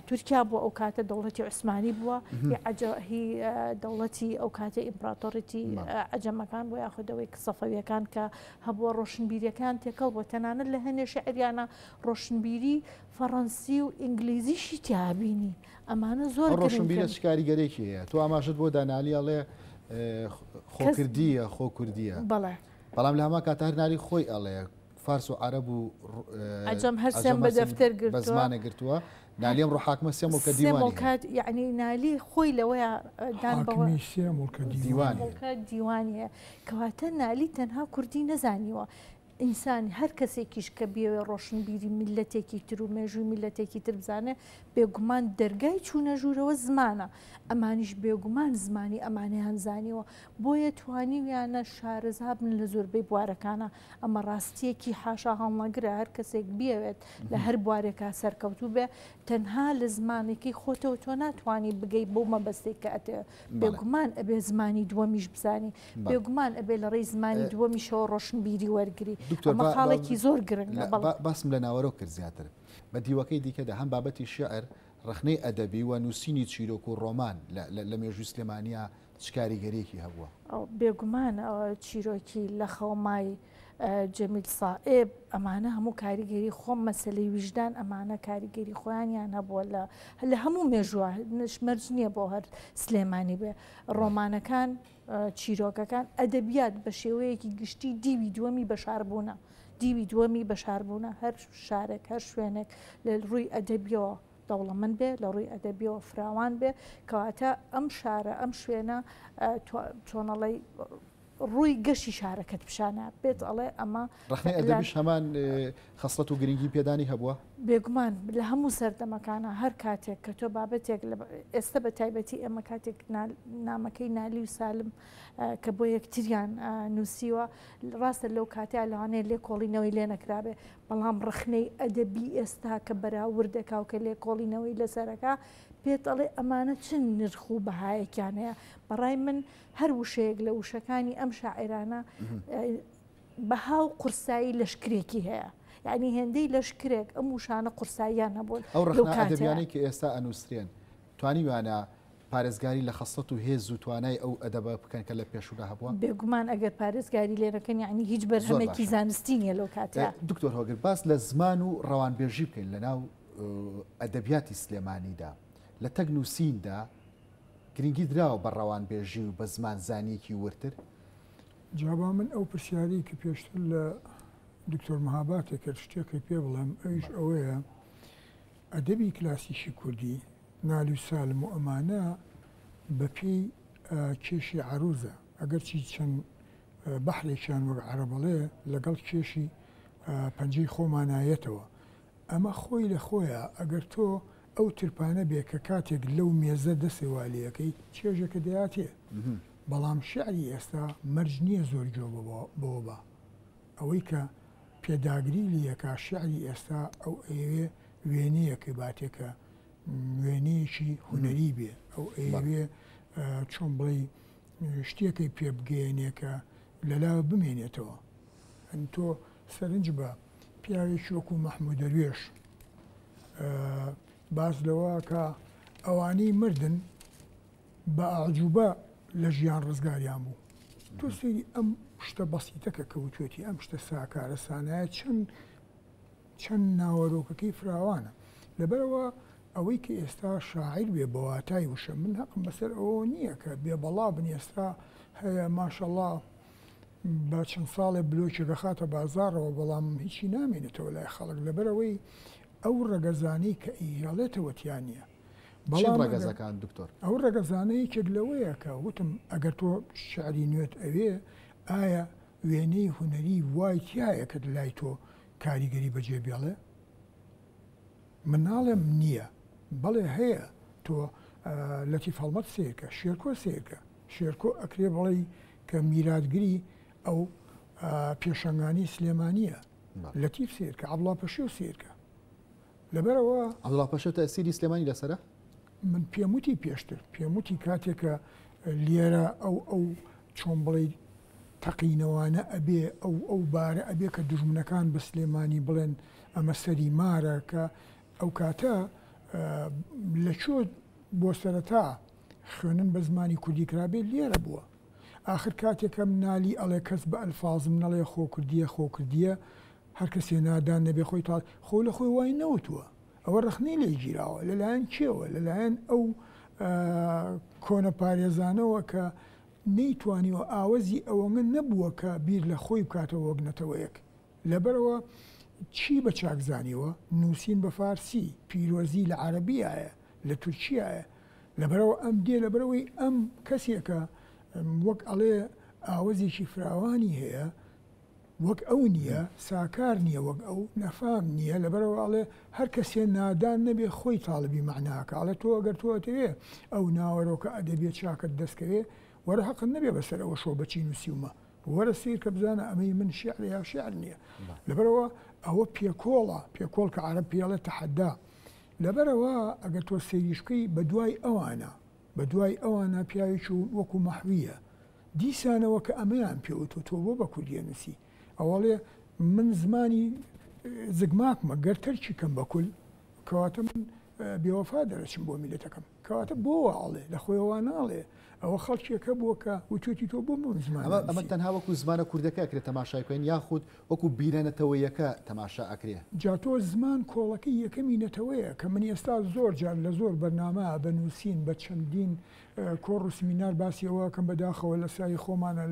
تورکیا بووە ئەو کاتە دەوڵەتی عوسمانی بووە هی دەوڵەتی ئەو کاتە ئیمپراتۆریەتی عەجەمەکان بۆ یاخودەوەی سەفەویەکان کە هەبووە ڕۆشنبیریەکان تێکەڵ بۆ تەنانەت لە هەنێ شعریانە ڕۆشنبیری فەڕەنسی و ئینگلیزیشی تیابینی ئەمانە زۆر ڕۆشنبیرە چکاریگەرێکی هەیە تۆ ئاماژت بۆ دانالی ئەڵێ خۆکردیە خۆکردیە بەڵام لە هەما کاتە هەر ناری خۆی ئەڵێ فارس و عەرەب و عەجەم هەر سێم بە دەفتەر بە زمانە گرتووە نالیم ڕۆحاکمە سێ مڵکە دیوانی یعنی نالی خۆی لەوەیە دیوانیە کەواتە نالی تەنها کوردی نەزانیوە ئینسانی هەر کەسێکیش کە بێوێ ڕۆشنبیری میلەتێکی تر و مێژووی میلەتێکی تر بزانێ بێگومان دەرگای چوونە ژوورەوە زمانە ئەمانیش بێگومان زمانی ئەمانیان زانیوە بۆیە توانیویانە شارەزا بن لە زۆربەی بوارەکانە ئەمە ڕاستیەکی حاشا هەڵنەگرە هەر کەسێک بیاوێت لە هەر بوارێکا سەرکەوتوو بێ تەنها لە زمانێکی خۆتەوە تۆ ناتوانانی بگەی بۆ مەبەستێک کە ئەتێ بێگومان ئەبێ زمانی دووەمیش بزانی بێگومان ئەبێ لە ڕێی زمانی دووەمیشەوە ڕۆشنبیری وەرگری ئەمە خاڵێکی زۆر گرنگە باسم لە ناوەرۆ کرد زیاتر بە دیوەکەی دیکەدا هەم بابەتی شعر ڕخنەی ئەدەبی و نووسینی چیرۆک و ڕۆمان لە مێژووی سلێمانیە چ کاریگەریەکی هەبووە بێگومان ئەوە چیرۆکی لە خەومای جەمیل سائب ئەمانە هەموو کاریگەری خۆم مەسلەی ویژدان ئەمانە کاریگەری خۆیانیان هەبووە لە هەموو مێژووە نشمەرج نییە بۆ هەر سلێمانی بێ ڕۆمانەکان چیرۆکەکان ئەدەبیات بە شێوەیەکی گشتی دیوی دووەمی بەشاربوونە دیوی دووەمی بەشاربوونە هەر شارێک هەر شوێنێک لە ڕووی ئەدەبیەوە دەوڵەمەند بێ لە ڕووی ئەدەبیەوە فراوان بێ کەواتە ئەم شارە ئەم شوێنە چۆنەڵی ڕووی گەشی شارەکەت پیشانە بێت ئەڵێ ئەمە ڕخنەی ئەدەبیش هەمان خەسڵەت و گرنگی پێدانی هەبووە بێگومان لە هەموو سەردەمەکانە هەر کاتێک کە تۆ بابەتێک ئێستا بە تایبەتی ئەمە کاتێک نامەکەی نالی و سالم کە بۆ یەکتریان نووسیوە ڕاستە لەو کاتیا لەوانەیە لێ کۆڵینەوەی لێ نەکرابێ بەڵام ڕخنەی ئەدەبی ئێستا کە بەراوردەکا و کە لێ کۆڵینەوەی لەسەرەکە پێت ئەڵێ ئەمانە چند نرخ و بەهایەکیان هەیە بەڕای من هەر وشەیەک لە وشەکانی ئەم شاعرانە بەها و قورسایی لەشکرێکی هەیە یعنی هێندەی لەشکرێک ئەم وشانە قورساییان هەبوون ئەو ڕخنە ئەدەبیانەی کە ئێستا ئەنووسرێن توانیوانە پارێزگاری لە خەسڵەت و هێز و توانای ئەو ئەدەبە بکەن کە لە پێشودا هەبووە بێگومان ئەگەر پارێزگاری لێرەکەن یعنی هیچ بەرهەمێکی زانستی نیە لەو کاتە دکتۆر هۆگر باس لە زمان و ڕەوانبێژی بکەین لە ناو ئەدەبیاتی سلێمانیدا لە تەک نووسیندا گرنگی دراوە بە ڕەوانبێژی و بە زمان زانیەکی ورتر جابا من ئەو پرسیاری کە پێشتر لە دکتۆر مەهاباتێک کرد شتێکی پێ بڵێم ئەویش ئەوەیە ئەدەبی کلاسیشی کوردی نالی و سالم و ئەمانە بە پێی کێشی عروزە ئەگەر چی چەند بەحرێکیان وەک عەرەبەڵێ لەگەڵ کێشی پەنجەی خۆمانایەتەوە ئەمە خۆی لە خۆیە ئەگەر تۆ ئەو ترپانە بێ کە کاتێک لەو مێزە دەسێوالیەکەی چێژەکە دەیاتێ بەڵام شعری ئێستا مەرج نییە زۆر گوێ بۆ بە ئەوەی کە پێداگری لیەکە شعری ئێستا ئەو ئەوێ وێنەیەکە باتێکە وێنەیەکی هونەری بێ ئەو ئەوێ چۆن بڵێ شتێکی پێ بگەێنێکە لەلاوە بمێنێتەوە ئەن تۆ سەرنج بە پیاوێکی وەکو مەحموود دەروێش باز لەوە کە ئەوانەی مردن بە ئاعجوبە لە ژیان ڕزگاریان بوو تۆ سێری ئەم شتە بەسیتەکە کەوتوێتی ئەم شتە ساکارە سانایە چەند ناوەرۆکەکەی فراوانە لەبەرەوە ئەوەی کە ئێستا شاعیر بێ بەواتای وشە من حەقم بەسەر ئەوە نییە کە بێبەڵا بن ئێستا هەیە ماشەڵڵا بە چەند ساڵێ بلۆکێکە خاتە بازارەوە بەڵام هیچی نامێنێتەوە لای خەڵک لەبەرەوەی ئەو ڕەگەزانەی کە ئیهێڵێتەوەتیان نییە بەڵام ڕەگەزەکان دکتۆر ئەو ڕەگەزانەی کێک لەوەیە کە وتم ئەگەر تۆ شعری نوێت ئەوێ ئایا وێنەی هونەری وای تایە کە لای تۆ کاریگەری بەجێ بێڵێ من ناڵێم نییە بەڵێ هەیە تۆ لەتیف هەڵمەت سێرکە شێرکۆ سێرکە شێرکۆ ئەکرێ بڵێ کە میراتگری ئەو پێشەنگانی سلێمانیە لەتیف سێرکە عەبڵا پەشێ و سێرکە لەبەرەوە عەبڵا پەشێ تەئسیری سلێمانی لەسەرە من پێموتی پێشتر پێموتی کاتێکە لێرە ئەو چۆن بڵێ تەقینەوانە ئەبێ ئەو بارە ئەبێ کە دوژمنەکان بە سلێمانی بڵێن ئەمە سەری مارە کە ئەو کاتە لەکوێ بۆ سەرەتا خوێنن بە زمانی کوردی کرابێ لێرە بووە آخر کاتێکە منالی ئەڵێ کەس بە ئەلفازم نەڵێ خۆکردیە هەر کەسێ نادان نەبێ خۆی تا خۆ لە خۆی وای نەوتووە ئەوە ڕخنەی لێ گیراوە لەلایەن کێوە لەلایەن ئەو کۆنە پارێزانەوە کە نەیتوانیوە ئاوەزی ئەوەنگە نەبووە کە بیر لە خۆی بکاتەوە وەگنەتەوەیەک لەبەرەوە چی بە چاکزانیوە نووسین بە فارسی پیرۆزی لە عەرەبیایە لە تورکیایە لەبەرەوە ئەم دێ لەبەرەوەی ئەم کەسێکە وەک ئەڵێ ئاوەزێکی فراوانی هەیە وەک ئەو نییە ساکار نییە وەک ئەو نەفام نییە لەبەرەوە ئەڵێ هەر کەسێ نادان نەبێ خۆی تاڵبی معناکە ئەڵێ تۆ ئەگەر تۆتەوێ ئەو ناوەرۆکە ئەدەبێت چاکت دەستکەوێ وەرە حەقت نەبێ بەسەر ئەوە شۆ بەچی نووسیومە وەرە سیر کە بزانە ئەمەی من شعر یا شعر نییە لەبەرەوە ئەوە پێکۆڵە پێکۆڵ کە عەرەب پێڵێ تەحەدا لەبەرەوە ئەگەر تۆ سەیریشکەی بە دوای ئەوانە پیاوێکی وەکو مەحویە دیسانەوە کە ئەمەیان پێوتۆ تۆ بۆ بە کوردیە نووسی ئەوڵێ من زمانی زگماکمە گەر تەرکی کەم بەکول کەواتە من بێوەفا دەرەچم بۆ میلەتەکەم کەواتە بۆ ئاڵێ لە خۆیەوە ناڵێ ئەوە خەڵکیەکە بووە کە وتوێتی تۆ بۆ زمان ئەمە تەنها وەکو زمانە کوردەکە ئەکرێت تەماشای بکەین یاخود وەکو بیرەنەتەوەیەکە تەماشا ئەکرێ جا تۆ زمان کۆڵەکەی یەکەمی نەتەوەیە کە من ئێستا زۆر جار لە زۆر بەرنامە بە نووسین بە چەندین کۆڕ و سمینار باسیەوە کەم بەداخەوە لە سای خۆمانە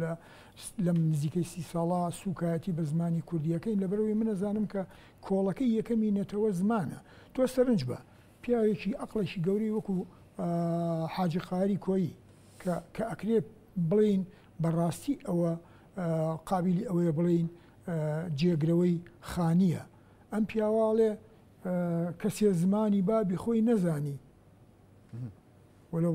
لەم نزیکەی 30 ساڵا سوکایەتی بە زمانی کوردیەکەی لەبەرەوەی منەزانم کە کۆڵەکەی یەکەمی نەتەوە زمانە تۆ سەرنج بە پیاوێکی ئەقڵێکی گەوری وەکو حاجی قاری کۆیی کە ئەکرێ بڵین بەڕاستی ئەوە قابلی ئەوەیە بڵین جێگرەوەی خانیە ئەم پیاواڵێ کەسێ زمانی بابی خۆی نەزانی وەلو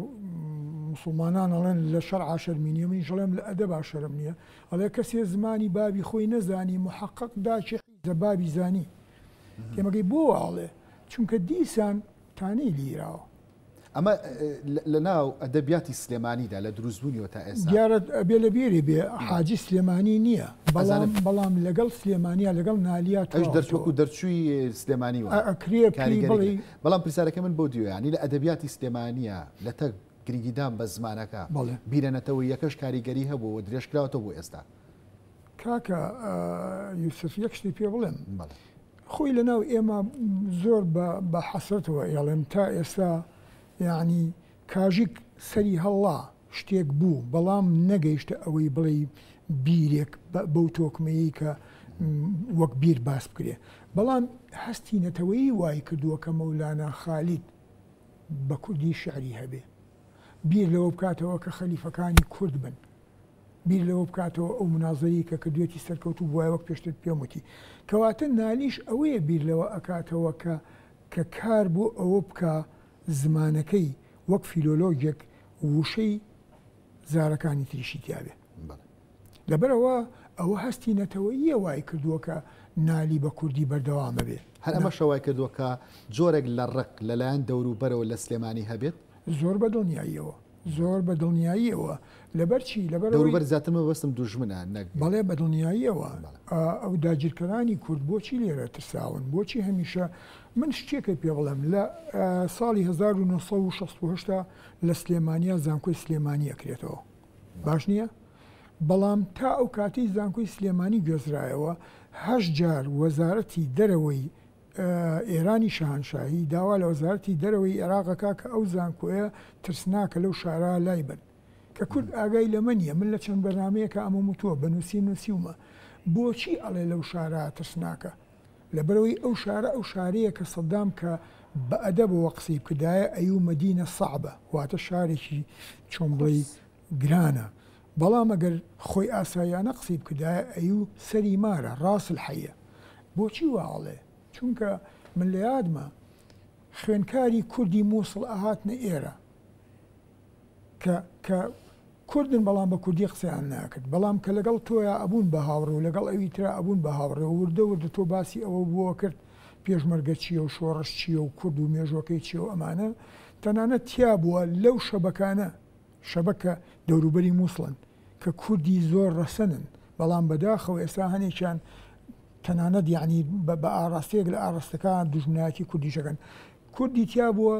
مسلمانان ئەڵێن لە شەرع شەرمینیە منی شەڵێم لە ئەدەبا شەرم نییە ئەڵێ کەسێ زمانی بابی خۆی نەزانی محەقق داچێ بابی زانی تێمەگەی بۆ ئاڵێ چونکە دیسان تانەی لیراوە ئەمە لە ناو ئەدەبیاتی سلێمانیدا لە دروستبوونیەوە تا ئێستا دیارە بێ لە بێری بێ حاجی سلێمانی نییە بەڵام لەگەڵ سلێمانیا لەگەڵ نالیات ئەش دەرچوەکو دەرچووی سلێمانیوە ئەکرێ بەڵام پرسیارەکە من بۆ دیوێیانی لە ئەدەبیاتی سلێمانیە لە تەک گرنگیدان بە زمانەکە بیرەنەتەوەی یەکەش کاریگەری هەبوو درێژکراوەتەوە بۆ ئێستا کاکە یوسف یەک شتی پێ بڵێم خۆی لەناو ئێمە زۆر بە حەسرەتەوە ئێڵێم تا ئێستا یعنی کاژیک سەری هەڵا شتێک بوو بەڵام نەگەیشتە ئەوەی بڵێ بیرێک بەو تۆکمەیە کە وەک بیر باس بکرێ بەڵام هەستی نەتەوەیی وای کردووە کە مەولانە خالید بە کوردی شعری هەبێ بیر لەوە بکاتەوە کە خەلیفەکانی کورد بن، بیر لەوە بکاتەوە ئەو منازەری کە کردوێتی سەرکەوت و بواە وەک پێشتر پێم وتی. کەواتە نالیش ئەوەیە بیر لەوە ئەکاتەوە کە کار بۆ ئەوە بکە زمانەکەی وەک فیلۆلۆژێک وشەی زارەکانی تریشی تیاابێ. لەبەرەوە ئەوە هەستی نەتەوەیە وای کردووە کە نالی بە کوردی بەردەوامە بێ. هەر ئەمە شەوای کردووە کە جۆرێک لە ڕق لەلایەن دەوروبەرەوە لە سلێمانی هەبێت زۆر بە دڵنیاییەوە، زۆر بە دڵنیاییەوە. لەبەر چی لەبەر دەوروبەر زیاترمە بەستم دوژمنە بەڵێ بە دڵنیاییەوە. ئەو داگیرکەرانی کورد بۆچی لێرە ترساون؟ بۆچی هەمیشە من شتێکی پێ بڵێم لە ساڵی 1960 لە سلێمانیا زانکۆی سلێمانی ئەکرێتەوە، باش نییە؟ بەڵام تا ئەو کاتی زانکۆی سلێمانی گوێزرایەوە 8 جار وەزارەتی دەرەوەی ئێرانی شاهنشاهی داوا لە وەزارەتی دەرەوەی عێراقەکە کە ئەو زانکۆیە ترسناکە لەو شارە لای بن کە کورد ئاگای لەمە نییە. من لە چەند بەرنامەیەکە ئەمە وتووە نووسیومە بۆچی ئەڵێ لەو شارە ترسناکە؟ لەبەرەوەی ئەو شارە ئەو شارەیە کە سەدام کە بە ئەدەبەوە قسەی بکردایە ئەیوو مەدینە سەعبە، واتە شارێکی چۆن بڵێ گرانە. بەڵام ئەگەر خۆی ئاساییانە قسەی بکردایە ئەیوو سەری مارە ڕاست الحەیە. بۆچی واڵێ؟ چونکە من لە یادمە خوێنکاری کوردی مووسڵ ئاهاتنە ئێرە کە کوردن بەڵام بە کوردی قسەیان ناکرد، بەڵام کە لەگەڵ تۆیە ئەبوون بە هاوڕێ و لەگەڵ ئەوی ترا ئەبوون بە هاوڕێ و وردە تۆ باسی ئەوە بووە کرد پێشمەرگە چییە و شۆڕش چییە و کورد و مێژوەکەی چیە و ئەمانە تەنانەت تیا بووە لەو شەبەکانە شەبەکە دەوروبەری مووسڵن کە کوردی زۆر ڕەسەنن، بەڵام بەداخەوە ئێستا هەنێکیان تەنانەت یعنی بە ئاراستەیەک لە ئاراستەکان دوژمنایەتی کوردیشەکەن. کوردی تیا بووە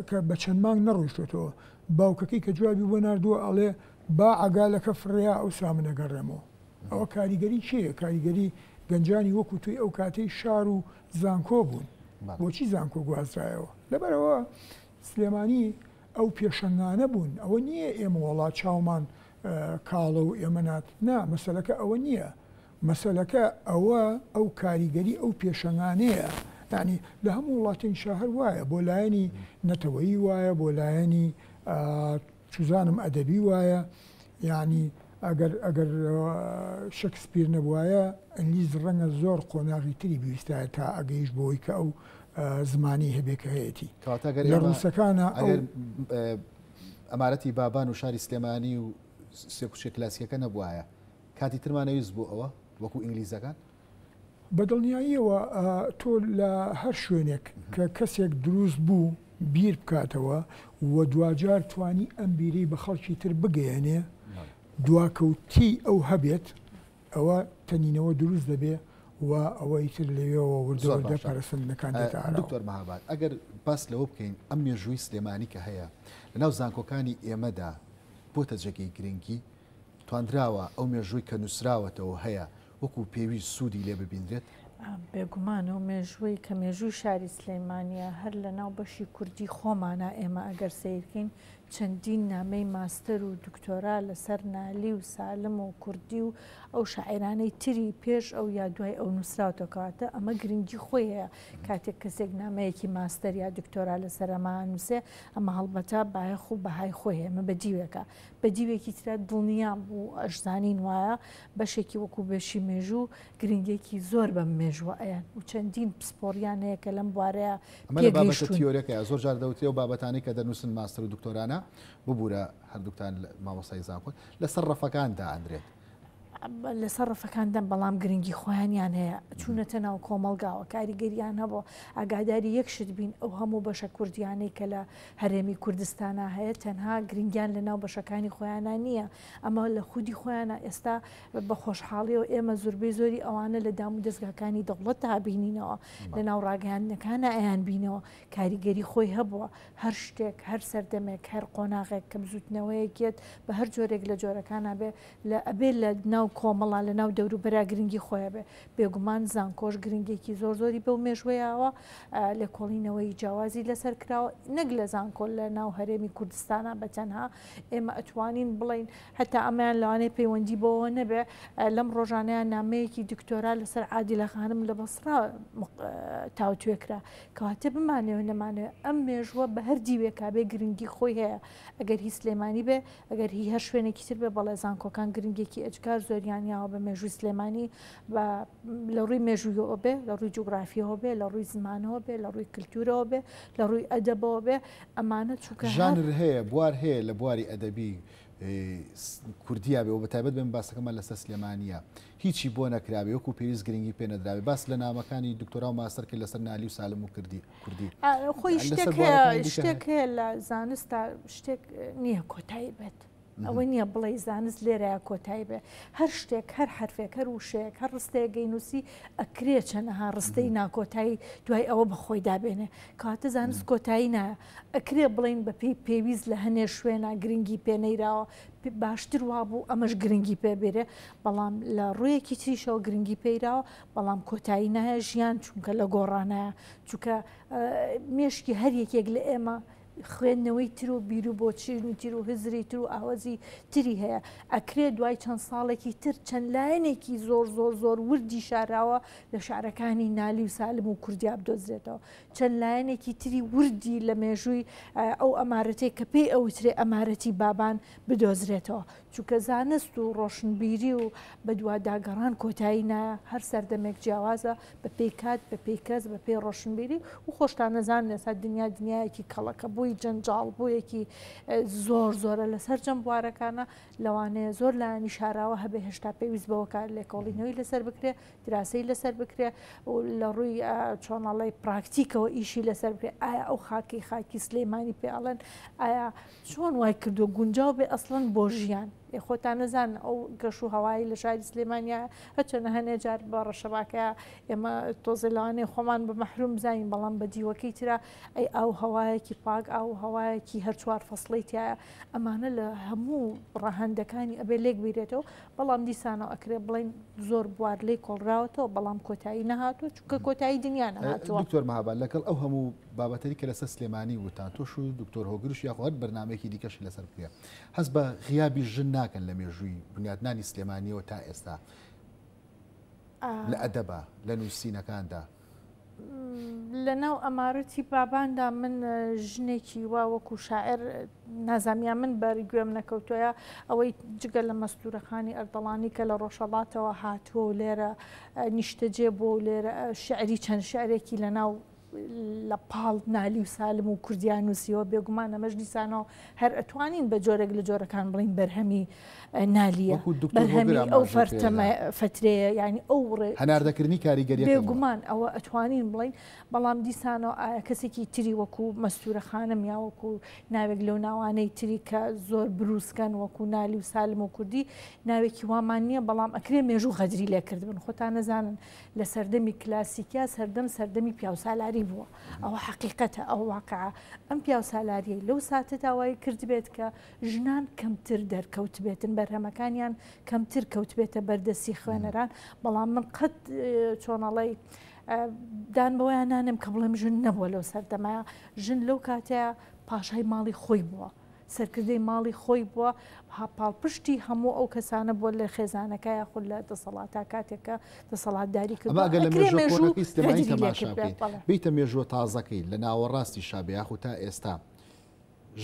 کە بە چەند مانگ نەڕۆیشتێتەوە، باوکەکەی کە جوابی بۆ ناردووە ئەڵێ با عەگالەکە فڕیا ئەو سامنەگەڕێمەوە. ئەوە کاریگەری چییە؟ کاریگەری گەنجانی وەکو توی ئەو کاتەی شار و زانکۆ بوون. بۆچی زانکۆ گوازرایەوە؟ لەبەرەوە سلێمانی ئەو پێشەنگانە بوون. ئەوە نییە ئێمە وڵات چاومان کاڵە و ئێمەنات، نا مەسەلەکە ئەوە نییە. مەسەلەکە ئەوە ئەو کاریگەری ئەو پێشەنگانەیە. یعنی لە هەموو وڵاتین شاهر وایە، بۆ لایەنی نەتەوەیی وایە، بۆ لایەنی چوزانم ئەدەبی وایە. یعنی ئەگەر شەکسپیر نەبوایە ئەنگلیز ڕەنگە زۆر قۆناغی تری بیستایە تا ئەگەیش بۆی کە ئەو زمانی هەبێکە هەیەی لە ڕووسەکانە ئەمارەتی بابان و شاری سلێمانی و سێکوچێ کلاسیەکە نەبووایە کاتی ترمانەویست بوو ئەوە وەکو ئینگلیزەکان بەدڵنیاییەوە تۆ لە هەر شوێنێک کە کەسێک دروست بوو بیر بکاتەوە و دوجار توانی ئەم بیری بە خەڵکی تر بگەیەنێ دواکەوتی ئەو هەبێت ئەوە تەنینەوە دروست دەبێ و ئەوەی تر لەوێەوە وردەوەدە پارەسەندەکان دکتۆر مەهاباد ئەگەر باس لەوە بکەین ئەم مێژووی سلێمانی کە هەیە لەناو زانکۆکانی ئێمەدا بۆتە جێگەی گرنگی تواندراوە ئەو مێژووی کە نووسراوەتەوە هەیە وەکو پێویست سوودی لێ ببیندرێت بێگومانەوە مێژووی کە مێژووی شاری سلەیمانیە هەر لە ناو بەشی کوردی خۆمانە ئێمە ئەگەر سیرکەین چەندین نامەی ماستەر و دکتۆرا لەسەر نالی و سالم و کوردی و ئەو شاعرانەی تری پێش ئەو یا دوای ئەو نووسراوتەکەواتە ئەمە گرنگی خۆیە کاتێک کەسێک نامەیەکی ماستەر یا دکتۆرا لەسەر ئەمان نووسێ ئەمە هەڵبەتا بایەخ و بەهای خۆیە ئەمە بەدیوێکە بەدیوێکی ترە دڵنیام بوو ئەشزانین وایە بەشێکی وەکو بێشی مێژوو گرنگێکی زۆر بەم مێژوە ئەیان و چەندین پسپۆریان هەیە کە لەم بوارەیە تیۆرەکە زۆر جار دەوتێ و بابەتانی کە دەنووسن ماستەر و دکتۆرانە ببوورە هەردووکتان مامۆستای زانکۆ لەسەر ڕەفەکاندا ئەندرێت لەسەر ڕەفەکاندان بەڵام گرنگی خۆیانیان هەیە چوونەتە ناو کۆمەلگاوە کاریگەریان هەبوو ئاگاداری یەکشت بین ئەو هەموو بەشە کوردیانەی کە لە هەرێمی کوردستانە هەیە تەنها گرنگیان لە ناو بەشەکانی خۆیانە نییە ئەمە لە خودی خۆیانە ئێستا بە خۆشحاڵیەوە ئێمە زۆربەی زۆری ئەوانە لە دام و دەستگاکانی دەوڵەت تابینینەوە لە ناو ڕاگەیاندنەکانە ئەیان بینەوە کاریگەری خۆی هەبووە هەر شتێک هەر سەردەمێک هەر قۆناغێک کە بزوتنەوەیەکێت بە هەر جۆرێک لە جۆرەکانە بێ لە ئەبێ لە ناو ناو کۆمەڵا لە ناو دەوروبەرا گرنگی خۆیان بێ بێگومان زانکۆش گرنگێکی زۆری بەو مێژوەیەوە لە کۆڵینەوەی جیاوازی لەسەر کراوە نەک لە زانکۆل لە ناو هەرێمی کوردستانە بەتەنها ئێمە ئەتوانین بڵین هەتا ئەمایان لەوانەیە پەیوەندی بەوە نەبێ لەم ڕۆژانەیە نامەیەکی دکتۆرا لەسەر عادیلە خانم لە بەسرا تاوتوێکرا کەواتە بمانەوە نەمانەوە ئەم مێژوە بە هەر دیوێکا بێ گرنگی خۆی هەیە ئەگەر هی سلێمانی بێ ئەگەر هی هەر شوێنێکی تر بێ بەڵێ زانکۆکان گرنگێکی ئەجگار زۆریانیاوە بە مێژووی سلێمانی لە ڕووی مێژوویەوە بێ لە ڕووی جوگرافیەوە بێ لە ڕووی زمانەوە بێ لە ڕووی کللتورەوە بێ لە ڕووی ئەدەبەوە بێ ئەمانە چووکە ژانر هەیە بوار هەیە لە بواری ئەدەبی کوردیا بێ و بەتایبەت بێن باسەکەمان لەسەر سلێمانیە هیچی بۆ نەکراوێ وەکو پێویست گرنگی پێ نەدراوێ باس لە نامەکانی دکتۆرا و ماستەر کرد لەسەر نالی و سالم و کوردی خۆی شتێک هەیە لە زانستا شتێک نییە کۆتایی بێت ئەوە نییە بڵێ زانست لێرەیە کۆتایی بێ هەر شتێک هەر حرفێک هەر وشەیەک هەر ڕستەیە گەینوسی ئەکرێ چەنەها ڕستەی ناکۆتایی دوای ئەوە بەخۆی دابێنێ کاتە زانست کۆتایی نایە ئەکرێ بڵین بە پێی پێویست لە هەنێ شوێنە گرنگی پێنەیراوە باشتر وا بوو ئەمەش گرنگی پێبێرێ بەڵام لە ڕوویەکی تریشەوە گرنگی پێیراوە بەڵام کۆتایی نایە ژیان چونکە لە گۆڕانایە چونکە مێشکی هەر یەکێک لە ئێمە خوێندنەوەی تر و بیر و بۆچی تر و هزری تر و ئاوازی تری هەیە ئەکرێ دوای چەند ساڵێکی تر چەند لایەنێکی زۆر وردی شاراوە لە شارەکانی نالی و سالم و کوردیا بدۆزرێتەوە چەند لایەنێکی تری وردی لە مێژووی ئەو ئەمارەتێک کە پێی ئەوترێ ئەمارەتی بابان بدۆزرێتەوە چونکە زانست و ڕۆشنبیری و بە دوواداگەڕان کۆتایی نایە هەر سەردەمێک جیاوازە بە پێی کات بە پێی کەس بە پێی ڕۆشنبیری و خۆشتانەزان لەسەر دنیایەکی کەڵەکە بووی جەنجاڵ بوویەکی زۆرە لەسەر جەم بوارەکانە لەوانەیە زۆر لایانی شاراوە هەبێ هێشتا پێویست بەوە کار لێکۆڵینەوەی لەسەر بکرێ دراسی لەسەر بکرێ و لە ڕووی چۆنەڵی پراکتیکەوە ئیشی لەسەر بکرێ ئایا ئەو خاکی سلێمانی پێڵەن ئایا چۆن وای کردو گونجاو بێ ئەسڵەن بۆ ژیان خۆتان نەزان ئەو گەش و هەوایی لە شاری سلێمانیا هەچەنە هەنێ جار بە ڕەشەباکەیە ئێمە تۆزە لەوانێ خۆمان بە مەحروم بزانین بەڵام بە دیوەکەی ترە ئەی ئەو هەوایەکی پاک ئەو هەوایەکی هەر چوار فەسڵی تایە ئەمانە لە هەموو ڕەهەندەکانی ئەبێ لێک بیرێتەوە بەڵام دیسانەوە ئەکرێ بڵین زۆر بوار لێ کۆڵراوەتەوە بەڵام کۆتایی نەهاتوە چونکە کۆتایی دنیا نەهاتووە دکتۆر مەهاباد لەگەڵ ئەو هەموو بابەتەری کە لەسەر سلێمانی وتان تۆش و دکتۆر هۆگرش یاخوات بەرنامەیەکی دیکەشی لەسەر بکرێ هەست بە غیابی ژن ناکەن لە مێژووی بنیادنانی سلێمانیەوە تا ئێستا لە ئەدەبە لە نووسینەکاندا لە ناو ئەمارەتی باباندا من ژنێکی وا وەکو شاعر نازامیان من بەری گوێم نەکەوتۆیە ئەوەی جگە لە مەستورەکانی ئەردەڵانی کە لە ڕۆژەڵاتەوە هاتووە و لێرە نیشتەجێ بۆ و لێرە شعری چەند شعرێکی لە ناو لە پاڵ نالی و سالم و کوردیان نووسیەوە بێگومان ئەمەش دیسانەوە هەر ئەتوانین بە جۆرێک لە جۆرەکان بڵین بەرهەمی نالیە بەرهەمی ئەو فەرتەمە فترەیە ینی ئەو هەناردەکردنی کاریگەری بێگومان ئەوە ئەتوانین بڵین بەڵام دیسانەوە کەسێکی تری وەکو مەستورە خانم یا وەکو ناوێک لەو ناوانەی تری کە زۆر بروسکەن وەکو نالی و سالم و کوردی ناوێکی وامان نییە بەڵام ئەکرێ مێژوو غەدری لێکردبن خۆتان نەزانن لە سەردەمی کلاسیکیا سەردەمی پیاوسالاری بووە ئەوە حقیقەتە ئەو واقعە ئەم پیاوسالاریەی لەو ساتە داوای کردبێت کە ژنان کەمتر دەرکەوت بێتن بەرهەمەکانیان کەمتر کەوت بێتە بەردەستی خوێنەران بەڵام من قەت چۆنەڵی دان بەوەیان نانم کە بڵێم ژن نەبووە لەو سەردەمایە ژن لەو کاتەیە پاشای ماڵی خۆی بووە سەرکردەی ماڵی خۆی بووە پاڵپشتی هەموو ئەو کەسانە بووە لە خێزانەکە یاخود لە دەسەڵاتە کاتێکە دەسەڵاتداری بیتە مێژووە تازەکەی لە ناوەڕاستی شابێ یاخود تا ئێستا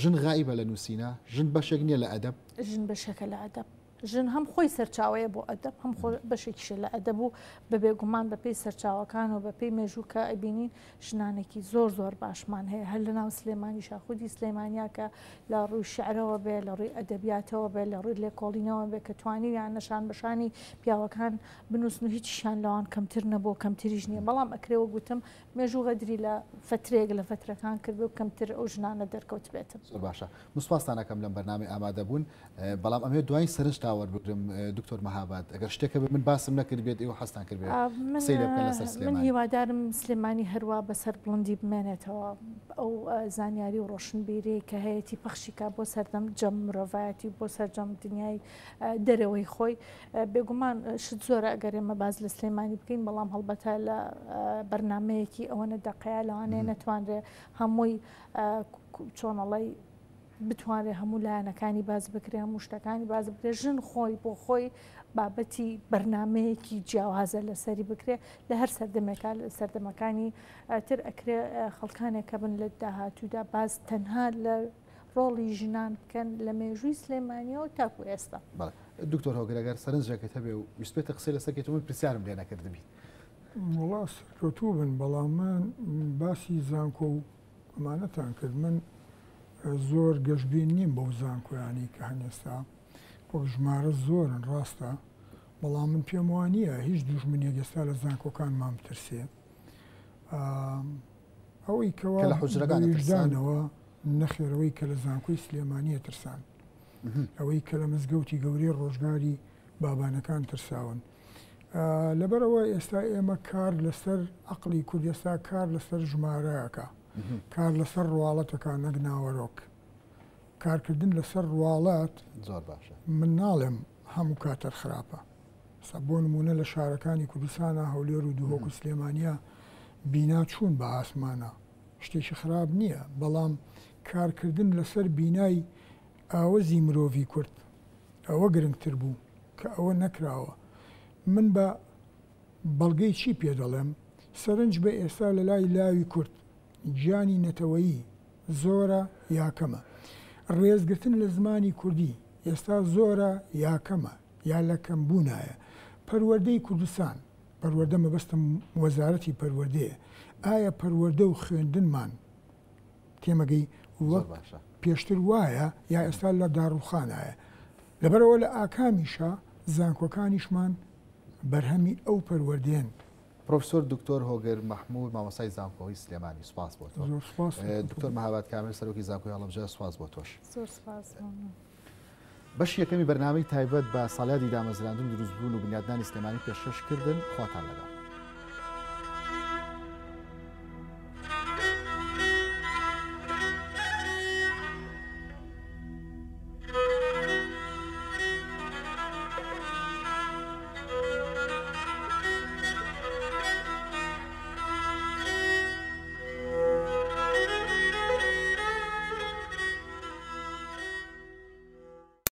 ژن غایبە لە نووسینە ژن بەشێک نییە لە ئەدەب ژن بەشەکە لە ئەدەب ژن هەم خۆی سەرچاوەیە بۆ ئەدەب هەم بەشێکیشە لە ئەدەب و بە بێگومان بە پێی سەرچاوەکان و بە پێی مێژوو کە ئەبینین ژنانێکی زۆر باشمان هەیە هەر لە ناو سلێمانی شاخودی سلێمانیا کە لە ڕووی شعرەوە بێ لە ڕووی ئەدەبیاتەوە بێ لە ڕووی لێکۆڵینەوە بێ کە توانیویان نەشان بەشانی پیاوەکان بنووسن و هیچیشان لەوان کەمتر نەبوو کەمتریش نییە بەڵام ئەکرێوە گوتم مێژوو غەدری لە فترێک لە فترەکان کرد و کەمتر ئەو ژنانە دەرکەوت بێتن زۆر باشە مسپاسانەکەم لەم بەرنامەی ئامادە بوون بەڵام ئەمێ دوای سەرنج باوەڕبگرم دکتۆر مەهاباد ئەگەر شتێکە من باسم نەکرد بێت ئێوە حەستان کرد بێت قسەی لێ بکەن لەسەر من سلێمانی. هیوادارم سلێمانی هەروە بەسەر بڵندی بمێنێتەوە ئەو زانیاری و ڕۆشنبیری کە هەیەی پەخشیکا بۆ سەردەم جەم مرۆڤایەتی بۆ سەرجەم دنیای دەرەوەی خۆی بێگومان شت زۆرە ئەگەر ئێمە باز لە سلێمانی بکەین بەڵام هەڵبەتە لە بەرنمەیەکی ئەوەنە دەقەیە لەوانەیە نەتوانرێت هەمووی چۆنەڵی بتوانێت هەموو لایەنەکانی باز بکرێ هەموو شتەکانی باز بکرێ ژن خۆی بۆ خۆی بابەتی بەرنمەیەکی جیاوازە لەسەری بکرێ لە هەر سەردەمەکانی تر ئەکرێ خەڵکانێکە بن لە داهاتوودا باز تەنها لە ڕۆڵی ژنان بکەن لە مێژووی سلێمانیەوە تاکو ئێستا. دکتۆر هۆگرەگەر سەرنجەکەت هەبێ و ویسپێتە قسەی لەسەرکەیت من پرسیارم لێ نەکردبی. وڵاس کەوتوو بن بەڵام من باسی زانکۆ و ئەمانەتان کرد من زۆر گەشتبین نیم بەو زانکۆیانی کە هەنێستا ژمارە زۆرن ڕاستە بەڵام من پێم وانە هیچ دوژمنیەک ئێستا لە زانکۆکانمان بترسێ ئەوەی کەوا لە حوجرەکانیشدانەوە نەخێرەوەی کە لە زانکۆی سلێمانیە ترسان ئەوەی کە لە مزگەوتی گەورەی ڕۆژگاری بابانەکان ترساون لەبەرەوە ئێستا ئێمە کار لەسەر عەقڵی کورد ئێستا کار لەسەر ژمارەیەکە کار لەسەر ڕواڵەتەکە نەک ناوەڕۆک کارکردن لەسەر ڕواڵات زۆر باشە من ناڵێم هەموو کاتەر خراپە بۆ نمونە لە شارەکانی کوردستانە هەولێر و دووهۆک و سلێمانیا بینا چوون بە ئاسمانە شتێکی خراپ نییە بەڵام کارکردن لەسەر بینای ئاوەزی مرۆڤی کورد ئەوە گرنگتر بوو کە ئەوە نەکراوە من بە بەڵگەی چی پێ دەڵێم سەرنج بە ئێستا لە لای لاوی کورد گیانی نەتەوەیی زۆرە یاکەمە ڕێزگرتن لە زمانی کوردی ئێستا زۆرە یاکەمە یا لە کەمبوونایە پەروەردەی کوردستان پەروەردە مەبەستم وەزارەتی پەروەردەیە ئایا پەروەردە و خوێندنمان تێمەگەی وەک پێشتر وایە یا ئێستا لە داڕوخانایە لەبەرەوە لە ئاکامیشە زانکۆکانیشمان بەرهەمی ئەو پەروەردێن. پرۆفسۆر دکتۆر هۆگر مەحموود مامۆستای زانکۆی سلێمانی سوپاس بۆ تۆ. دکتۆر مەهاباد کامل سەرۆکی زانکۆی هەڵەبجە سوپاس بۆ تۆش. بەشی یەکەمی بەرنامەی تایبەت بە ساڵیادی دامەزراندن دروستبوون و بنیادنانی سلێمانی پێشکەشکردن خواتان لەگەڵ.